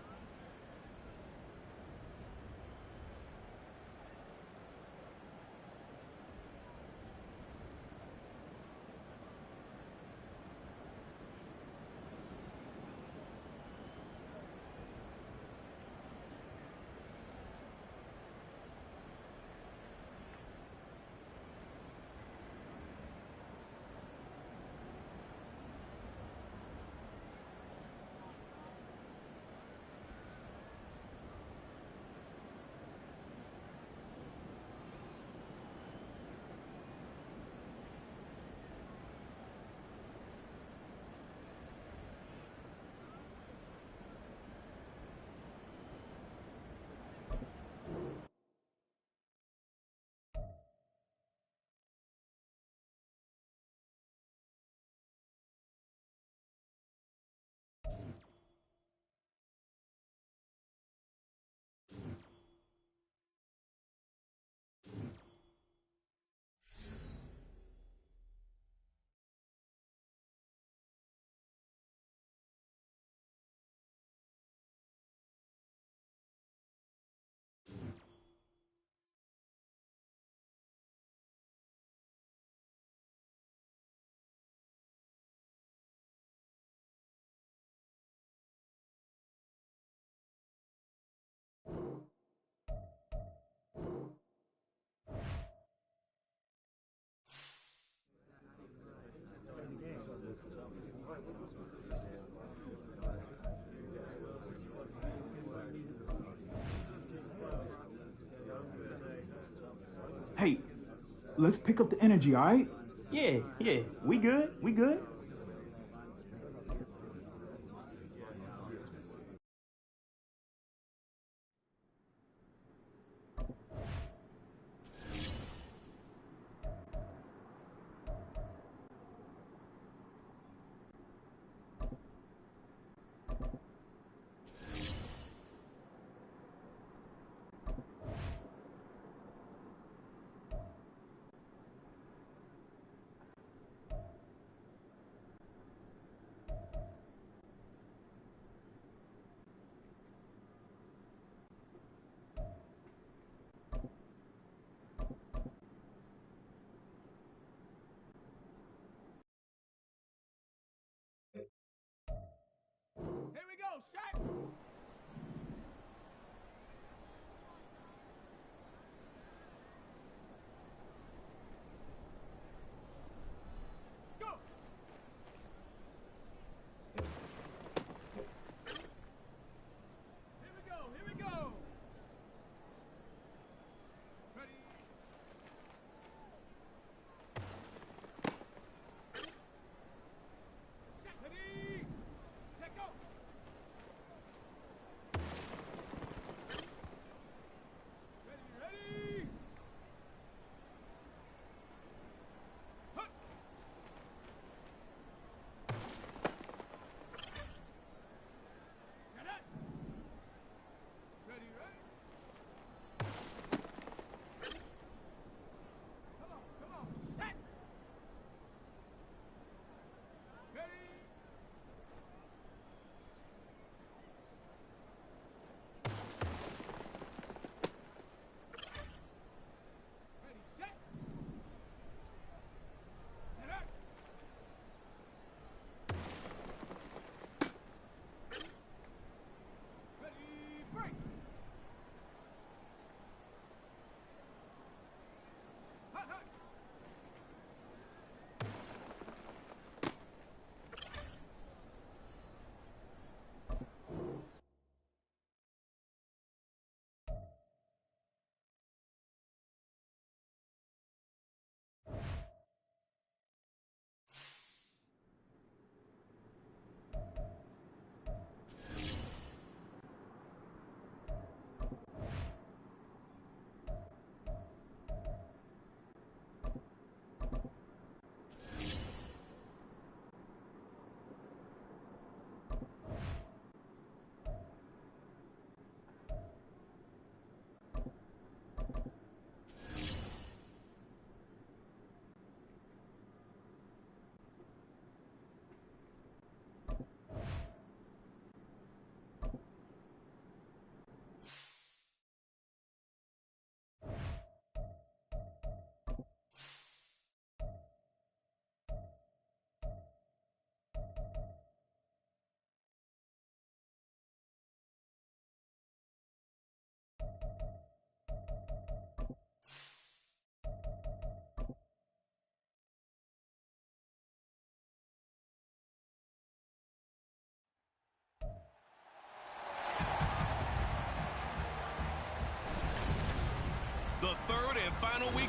Hey, let's pick up the energy, all right? Yeah, we good, we good.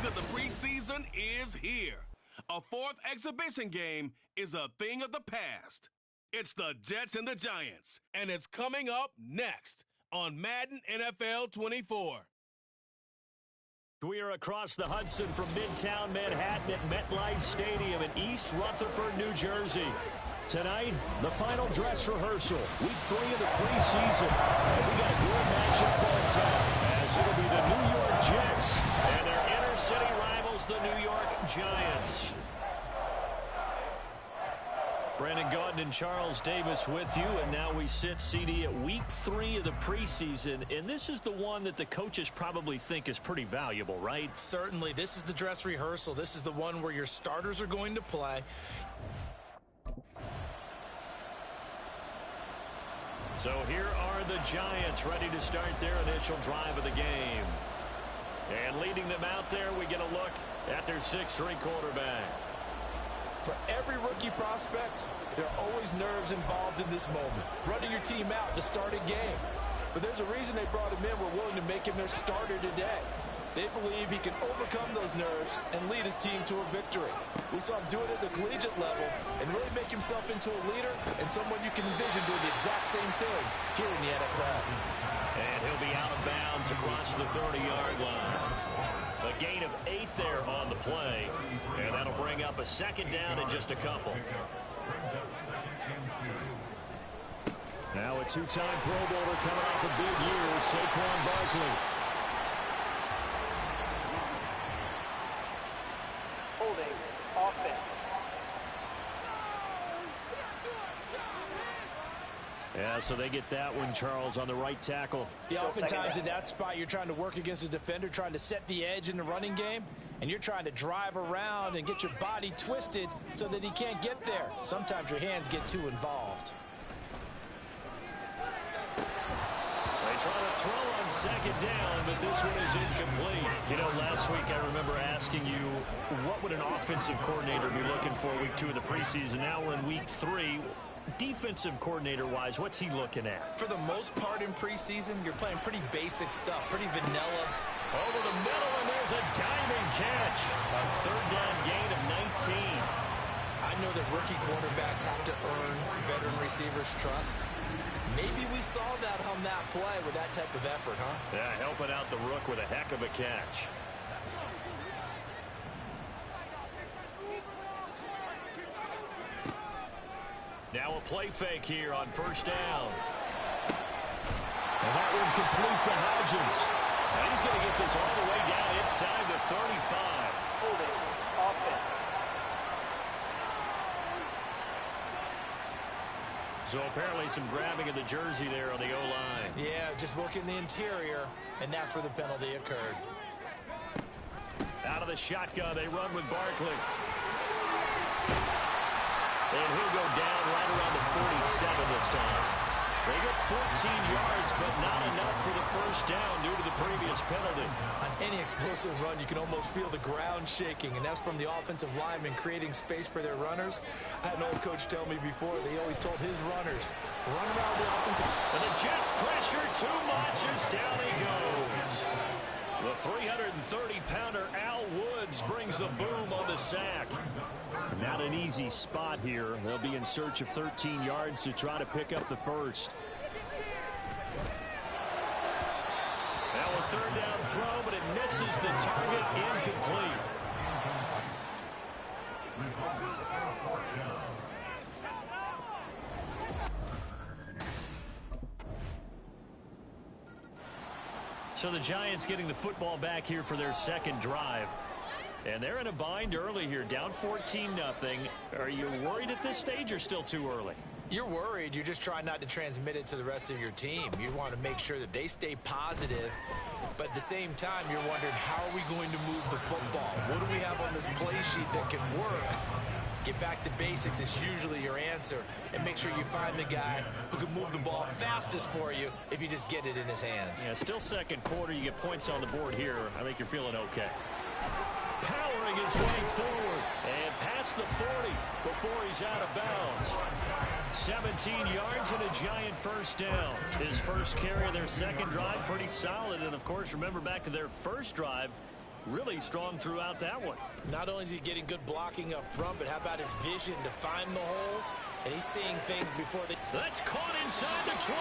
week of the preseason is here. A fourth exhibition game is a thing of the past. It's the Jets and the Giants, and it's coming up next on Madden NFL 24. We are across the Hudson from Midtown Manhattan at MetLife Stadium in East Rutherford, New Jersey. Tonight, the final dress rehearsal, week 3 of the preseason. And we got a great matchup on tap, as it'll be the New York Jets and their inner city rivals, the New York Giants. Brandon Gaudin and Charles Davis with you, and now we sit, CD, at week 3 of the preseason, and this is the one that the coaches probably think is pretty valuable, right? Certainly. This is the dress rehearsal. This is the one where your starters are going to play. So here are the Giants ready to start their initial drive of the game. And leading them out there, we get a look at their 6'3" quarterback. For every rookie prospect, there are always nerves involved in this moment. Running your team out to start a game. But there's a reason they brought him in. We're willing to make him their starter today. They believe he can overcome those nerves and lead his team to a victory. We saw him do it at the collegiate level and really make himself into a leader and someone you can envision doing the exact same thing here in the NFL. And he'll be out of bounds across the 30-yard line. A gain of 8 there on the play, and that'll bring up a second down in just a couple. Now a two-time Pro Bowler coming off a big year, Saquon Barkley. Holding offense. Yeah, so they get that one, Charles, on the right tackle. Yeah, oftentimes in that spot, you're trying to work against a defender, trying to set the edge in the running game, and you're trying to drive around and get your body twisted so that he can't get there. Sometimes your hands get too involved. They try to throw on second down, but this one is incomplete. You know, last week I remember asking you, what would an offensive coordinator be looking for week 2 of the preseason? Now we're in week 3. Defensive coordinator-wise, what's he looking at? For the most part in preseason, you're playing pretty basic stuff, pretty vanilla. Over the middle, and there's a diving catch. A third down gain of 19. I know that rookie quarterbacks have to earn veteran receivers' trust. Maybe we saw that on that play with that type of effort, huh? Yeah, helping out the rook with a heck of a catch. Now a play fake here on first down. And that one complete to Hodgins. And he's going to get this all the way down inside the 35. Holding offense. So apparently some grabbing of the jersey there on the O-line. Yeah, just working the interior, and that's where the penalty occurred. Out of the shotgun, they run with Barkley. And he'll go down right around the 47 this time. They get 14 yards, but not enough for the first down due to the previous penalty. On any explosive run, you can almost feel the ground shaking, and that's from the offensive linemen creating space for their runners. I had an old coach tell me before, they always told his runners, run around the offensive. And the Jets pressure too much as down he goes. The 330-pounder Al Woods brings the boom on the sack. Not an easy spot here. They'll be in search of 13 yards to try to pick up the first. Now a third down throw, but it misses the target, incomplete. So the Giants getting the football back here for their second drive. And they're in a bind early here, down 14-0. Are you worried at this stage or still too early? You're worried. You're just trying not to transmit it to the rest of your team. You want to make sure that they stay positive. But at the same time, you're wondering, how are we going to move the football? What do we have on this play sheet that can work? Get back to basics is usually your answer. And make sure you find the guy who can move the ball fastest for you if you just get it in his hands. Yeah, still second quarter. You get points on the board here. I think you're feeling okay. Powering his way forward and past the 40 before he's out of bounds. 17 yards and a Giant first down. His first carry of their second drive, pretty solid. And, of course, remember back to their first drive, really strong throughout that one. Not only is he getting good blocking up front, but how about his vision to find the holes? And he's seeing things before they... That's caught inside the 20.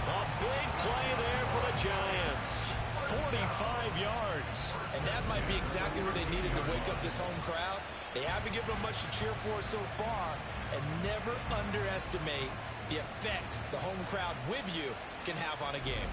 A big play there for the Giants. 45 yards. And that might be exactly where they needed to wake up this home crowd. They haven't given them much to cheer for so far. And never underestimate the effect the home crowd with you can have on a game.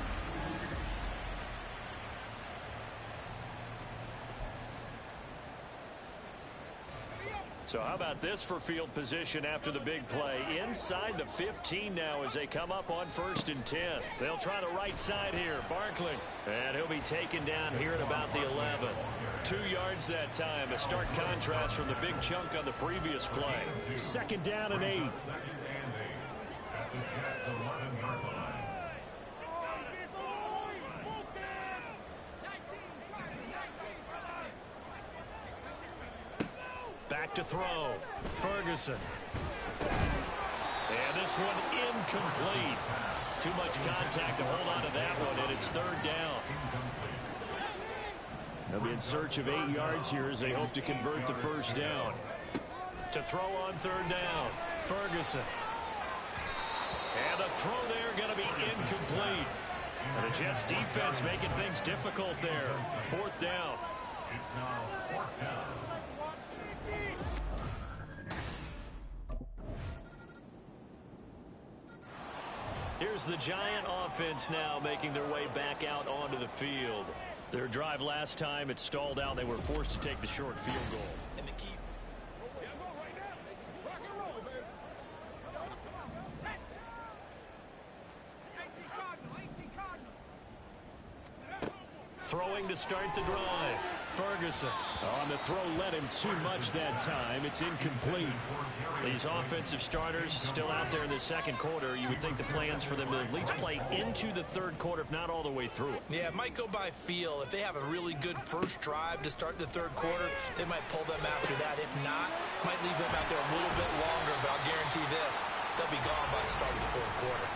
So how about this for field position after the big play? Inside the 15 now as they come up on 1st and 10. They'll try the right side here. Barkley. And he'll be taken down here at about the 11. 2 yards that time. A stark contrast from the big chunk on the previous play. 2nd down and 8. Back to throw. Ferguson. And this one incomplete. Too much contact to hold on to that one, and it's 3rd down. They'll be in search of 8 yards here as they hope to convert the 1st down. To throw on 3rd down. Ferguson. And the throw there going to be incomplete. And the Jets defense making things difficult there. 4th down. It's now 4th down. Here's the Giant offense now making their way back out onto the field. Their drive last time, it stalled out. They were forced to take the short field goal. And the key. Throwing to start the drive. Ferguson. On the throw led him too much that time. It's incomplete. These offensive starters still out there in the 2nd quarter. You would think the plans for them to at least play into the 3rd quarter, if not all the way through it. Yeah, it might go by feel. If they have a really good first drive to start the 3rd quarter, they might pull them after that. If not, might leave them out there a little bit longer, but I'll guarantee this, they'll be gone by the start of the 4th quarter.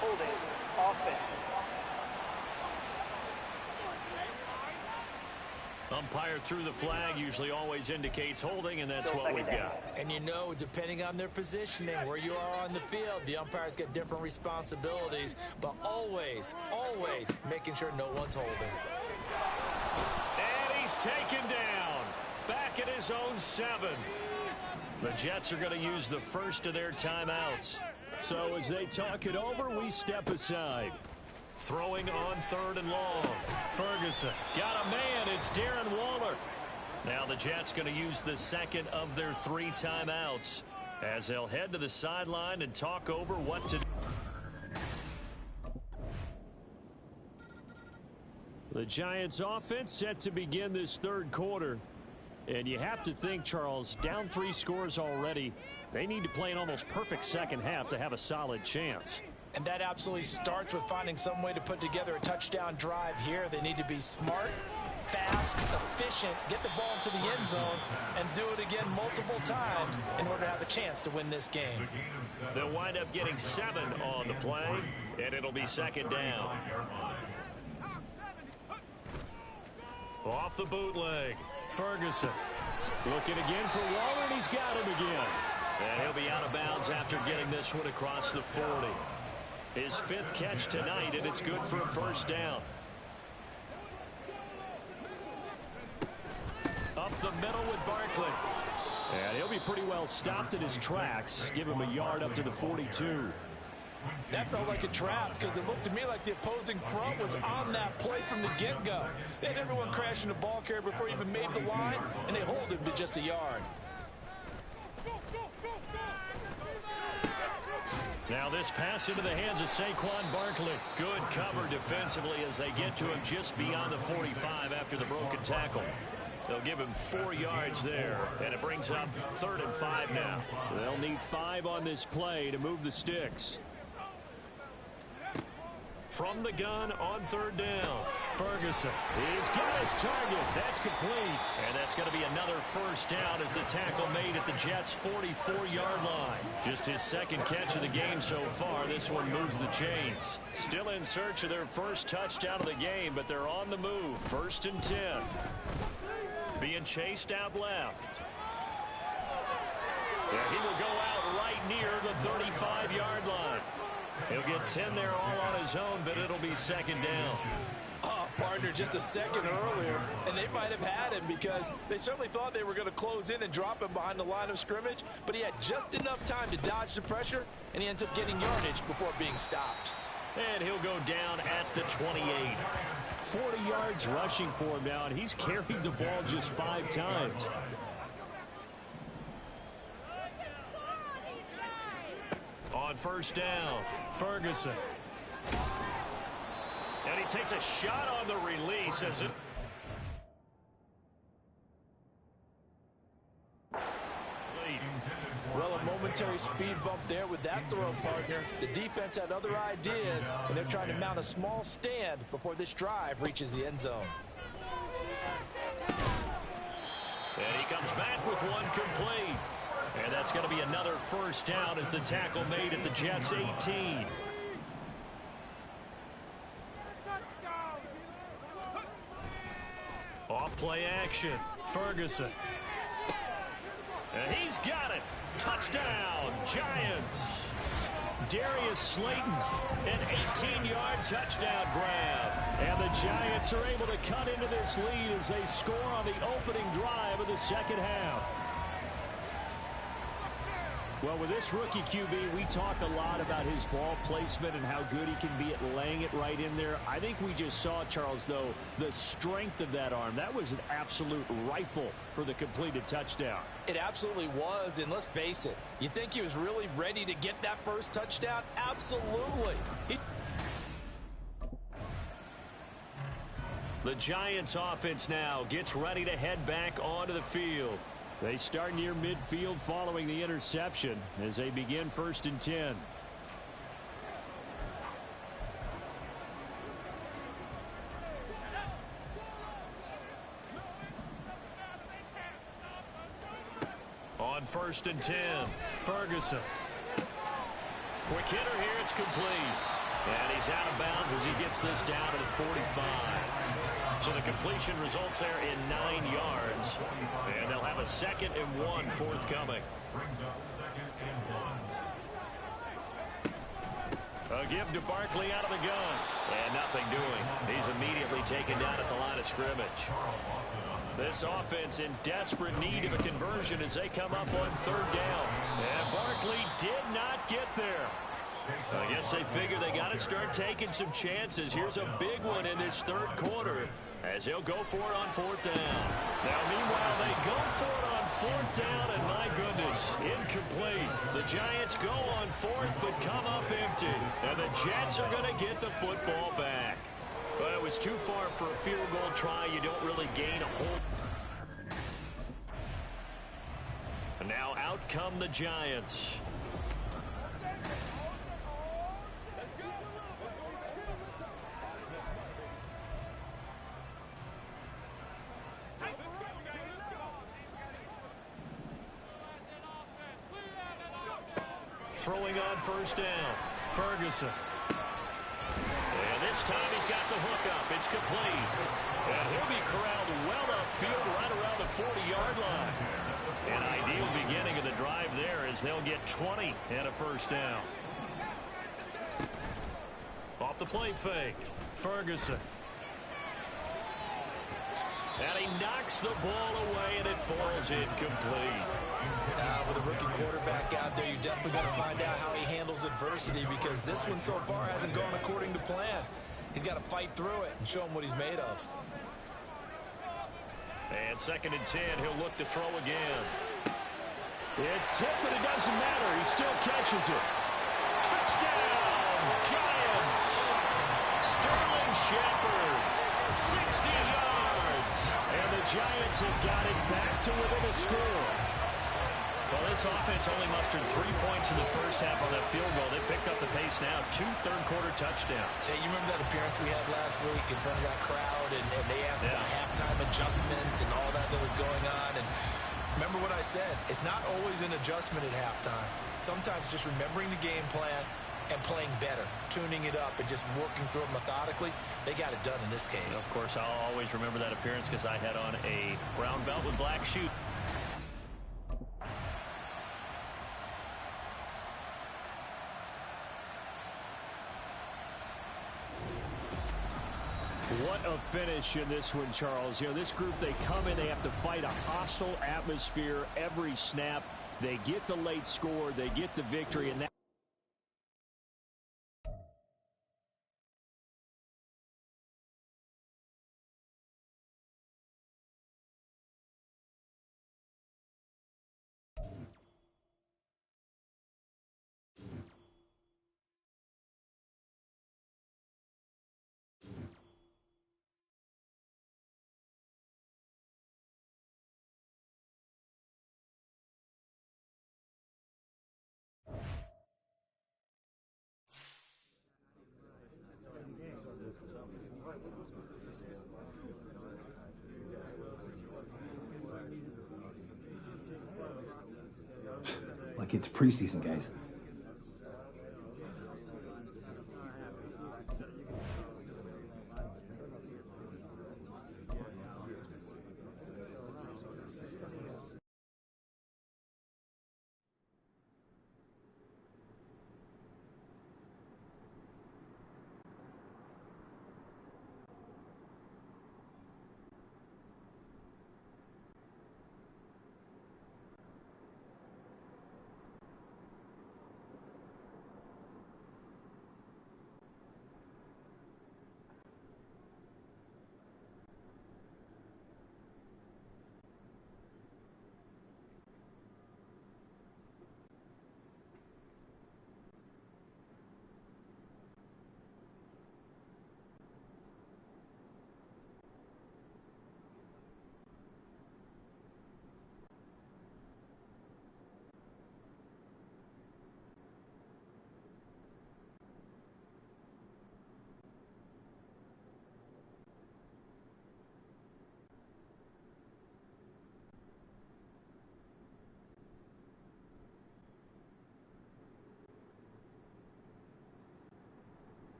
Holding. Offense. Umpire through the flag usually always indicates holding, and that's what we've got. And you know, depending on their positioning, where you are on the field, the umpires get different responsibilities, but always, always making sure no one's holding. And he's taken down. Back at his own 7. The Jets are going to use the first of their timeouts. So as they talk it over, we step aside. Throwing on 3rd and long. Ferguson got a man. It's Darren Waller. Now the Jets going to use the 2nd of their 3 timeouts as they'll head to the sideline and talk over what to do. The Giants offense set to begin this 3rd quarter. And you have to think, Charles, down 3 scores already. They need to play an almost perfect 2nd half to have a solid chance. And that absolutely starts with finding some way to put together a touchdown drive here. They need to be smart, fast, efficient, get the ball into the end zone, and do it again multiple times in order to have a chance to win this game. They'll wind up getting 7 on the play, and it'll be 2nd down. Off the bootleg. Ferguson looking again for Waller, and he's got him again. And he'll be out of bounds after getting this one across the 40. His 5th catch tonight, and it's good for a 1st down. Up the middle with Barkley. And he'll be pretty well stopped in his tracks. Give him a yard up to the 42. That felt like a trap because it looked to me like the opposing front was on that play from the get-go. They had everyone crashing the ball carrier before he even made the line, and they hold him to just a yard. Now this pass into the hands of Saquon Barkley. Good cover defensively as they get to him just beyond the 45 after the broken tackle. They'll give him 4 yards there, and it brings up 3rd and 5 now. They'll need 5 on this play to move the sticks. From the gun on 3rd down. Ferguson. He's got his target. That's complete. And that's going to be another first down as the tackle made at the Jets' 44-yard line. Just his second catch of the game so far. This one moves the chains. Still in search of their first touchdown of the game, but they're on the move. 1st and 10. Being chased out left. Yeah, he will go out right near the 35-yard line. He'll get 10 there all on his own, but it'll be second down. Oh, partner, just a second earlier, and they might have had him because they certainly thought they were going to close in and drop him behind the line of scrimmage, but he had just enough time to dodge the pressure, and he ends up getting yardage before being stopped. And he'll go down at the 28. 40 yards rushing for him now, and he's carried the ball just 5 times. On first down, Ferguson. And he takes a shot on the release as it... Well, a momentary speed bump there with that throw, partner. The defense had other ideas, and they're trying to mount a small stand before this drive reaches the end zone. And he comes back with one complete. And that's going to be another first down as the tackle made at the Jets' 18. Off play action. Ferguson. And he's got it. Touchdown, Giants. Darius Slayton, an 18-yard touchdown grab. And the Giants are able to cut into this lead as they score on the opening drive of the second half. Well, with this rookie QB, we talk a lot about his ball placement and how good he can be at laying it right in there. I think we just saw, Charles, though, the strength of that arm. That was an absolute rifle for the completed touchdown. It absolutely was, and let's face it, you think he was really ready to get that first touchdown? Absolutely. The Giants offense now gets ready to head back onto the field. They start near midfield following the interception as they begin 1st and 10. On 1st and 10, Ferguson. Quick hitter here, it's complete. And he's out of bounds as he gets this down to the 45. So the completion results there in 9 yards. And they'll have a 2nd and 1 forthcoming. A give to Barkley out of the gun. And nothing doing. He's immediately taken down at the line of scrimmage. This offense in desperate need of a conversion as they come up on 3rd down. And Barkley did not get there. I guess they figure they got to start taking some chances. Here's a big one in this 3rd quarter as he'll go for it on 4th down. Now, meanwhile, they go for it on 4th down, and my goodness, incomplete. The Giants go on 4th, but come up empty. And the Jets are going to get the football back. But it was too far for a field goal try. You don't really gain a whole... And now out come the Giants. Throwing on 1st down, Ferguson. And this time he's got the hook up. It's complete. And he'll be corralled well upfield right around the 40-yard line. An ideal beginning of the drive there as they'll get 20 and a 1st down. Off the play fake, Ferguson. And he knocks the ball away, and it falls incomplete. With a rookie quarterback out there, you're definitely going to find out how he handles adversity because this one so far hasn't gone according to plan. He's got to fight through it and show him what he's made of. And 2nd and 10, he'll look to throw again. It's tipped, but it doesn't matter. He still catches it. Touchdown, Giants! Sterling Shepard, 60 yards. And the Giants have got it back to within a score. Well, this offense only mustered 3 points in the first half on that field goal. They picked up the pace now. 2 third-quarter touchdowns. Hey, you remember that appearance we had last week in front of that crowd, and they asked about halftime adjustments and all that was going on, and remember what I said. It's not always an adjustment at halftime. Sometimes just remembering the game plan and playing better, tuning it up, and just working through it methodically. They got it done in this case. And of course, I'll always remember that appearance because I had on a brown belt with black shoes. What a finish in this one, Charles. You know, this group, they come in, they have to fight a hostile atmosphere every snap. They get the late score, they get the victory, and that like it's preseason, guys.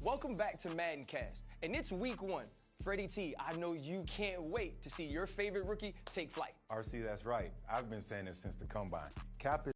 Welcome back to Madden Cast, and it's week 1. Freddie T, I know you can't wait to see your favorite rookie take flight. RC, that's right. I've been saying this since the combine. Cap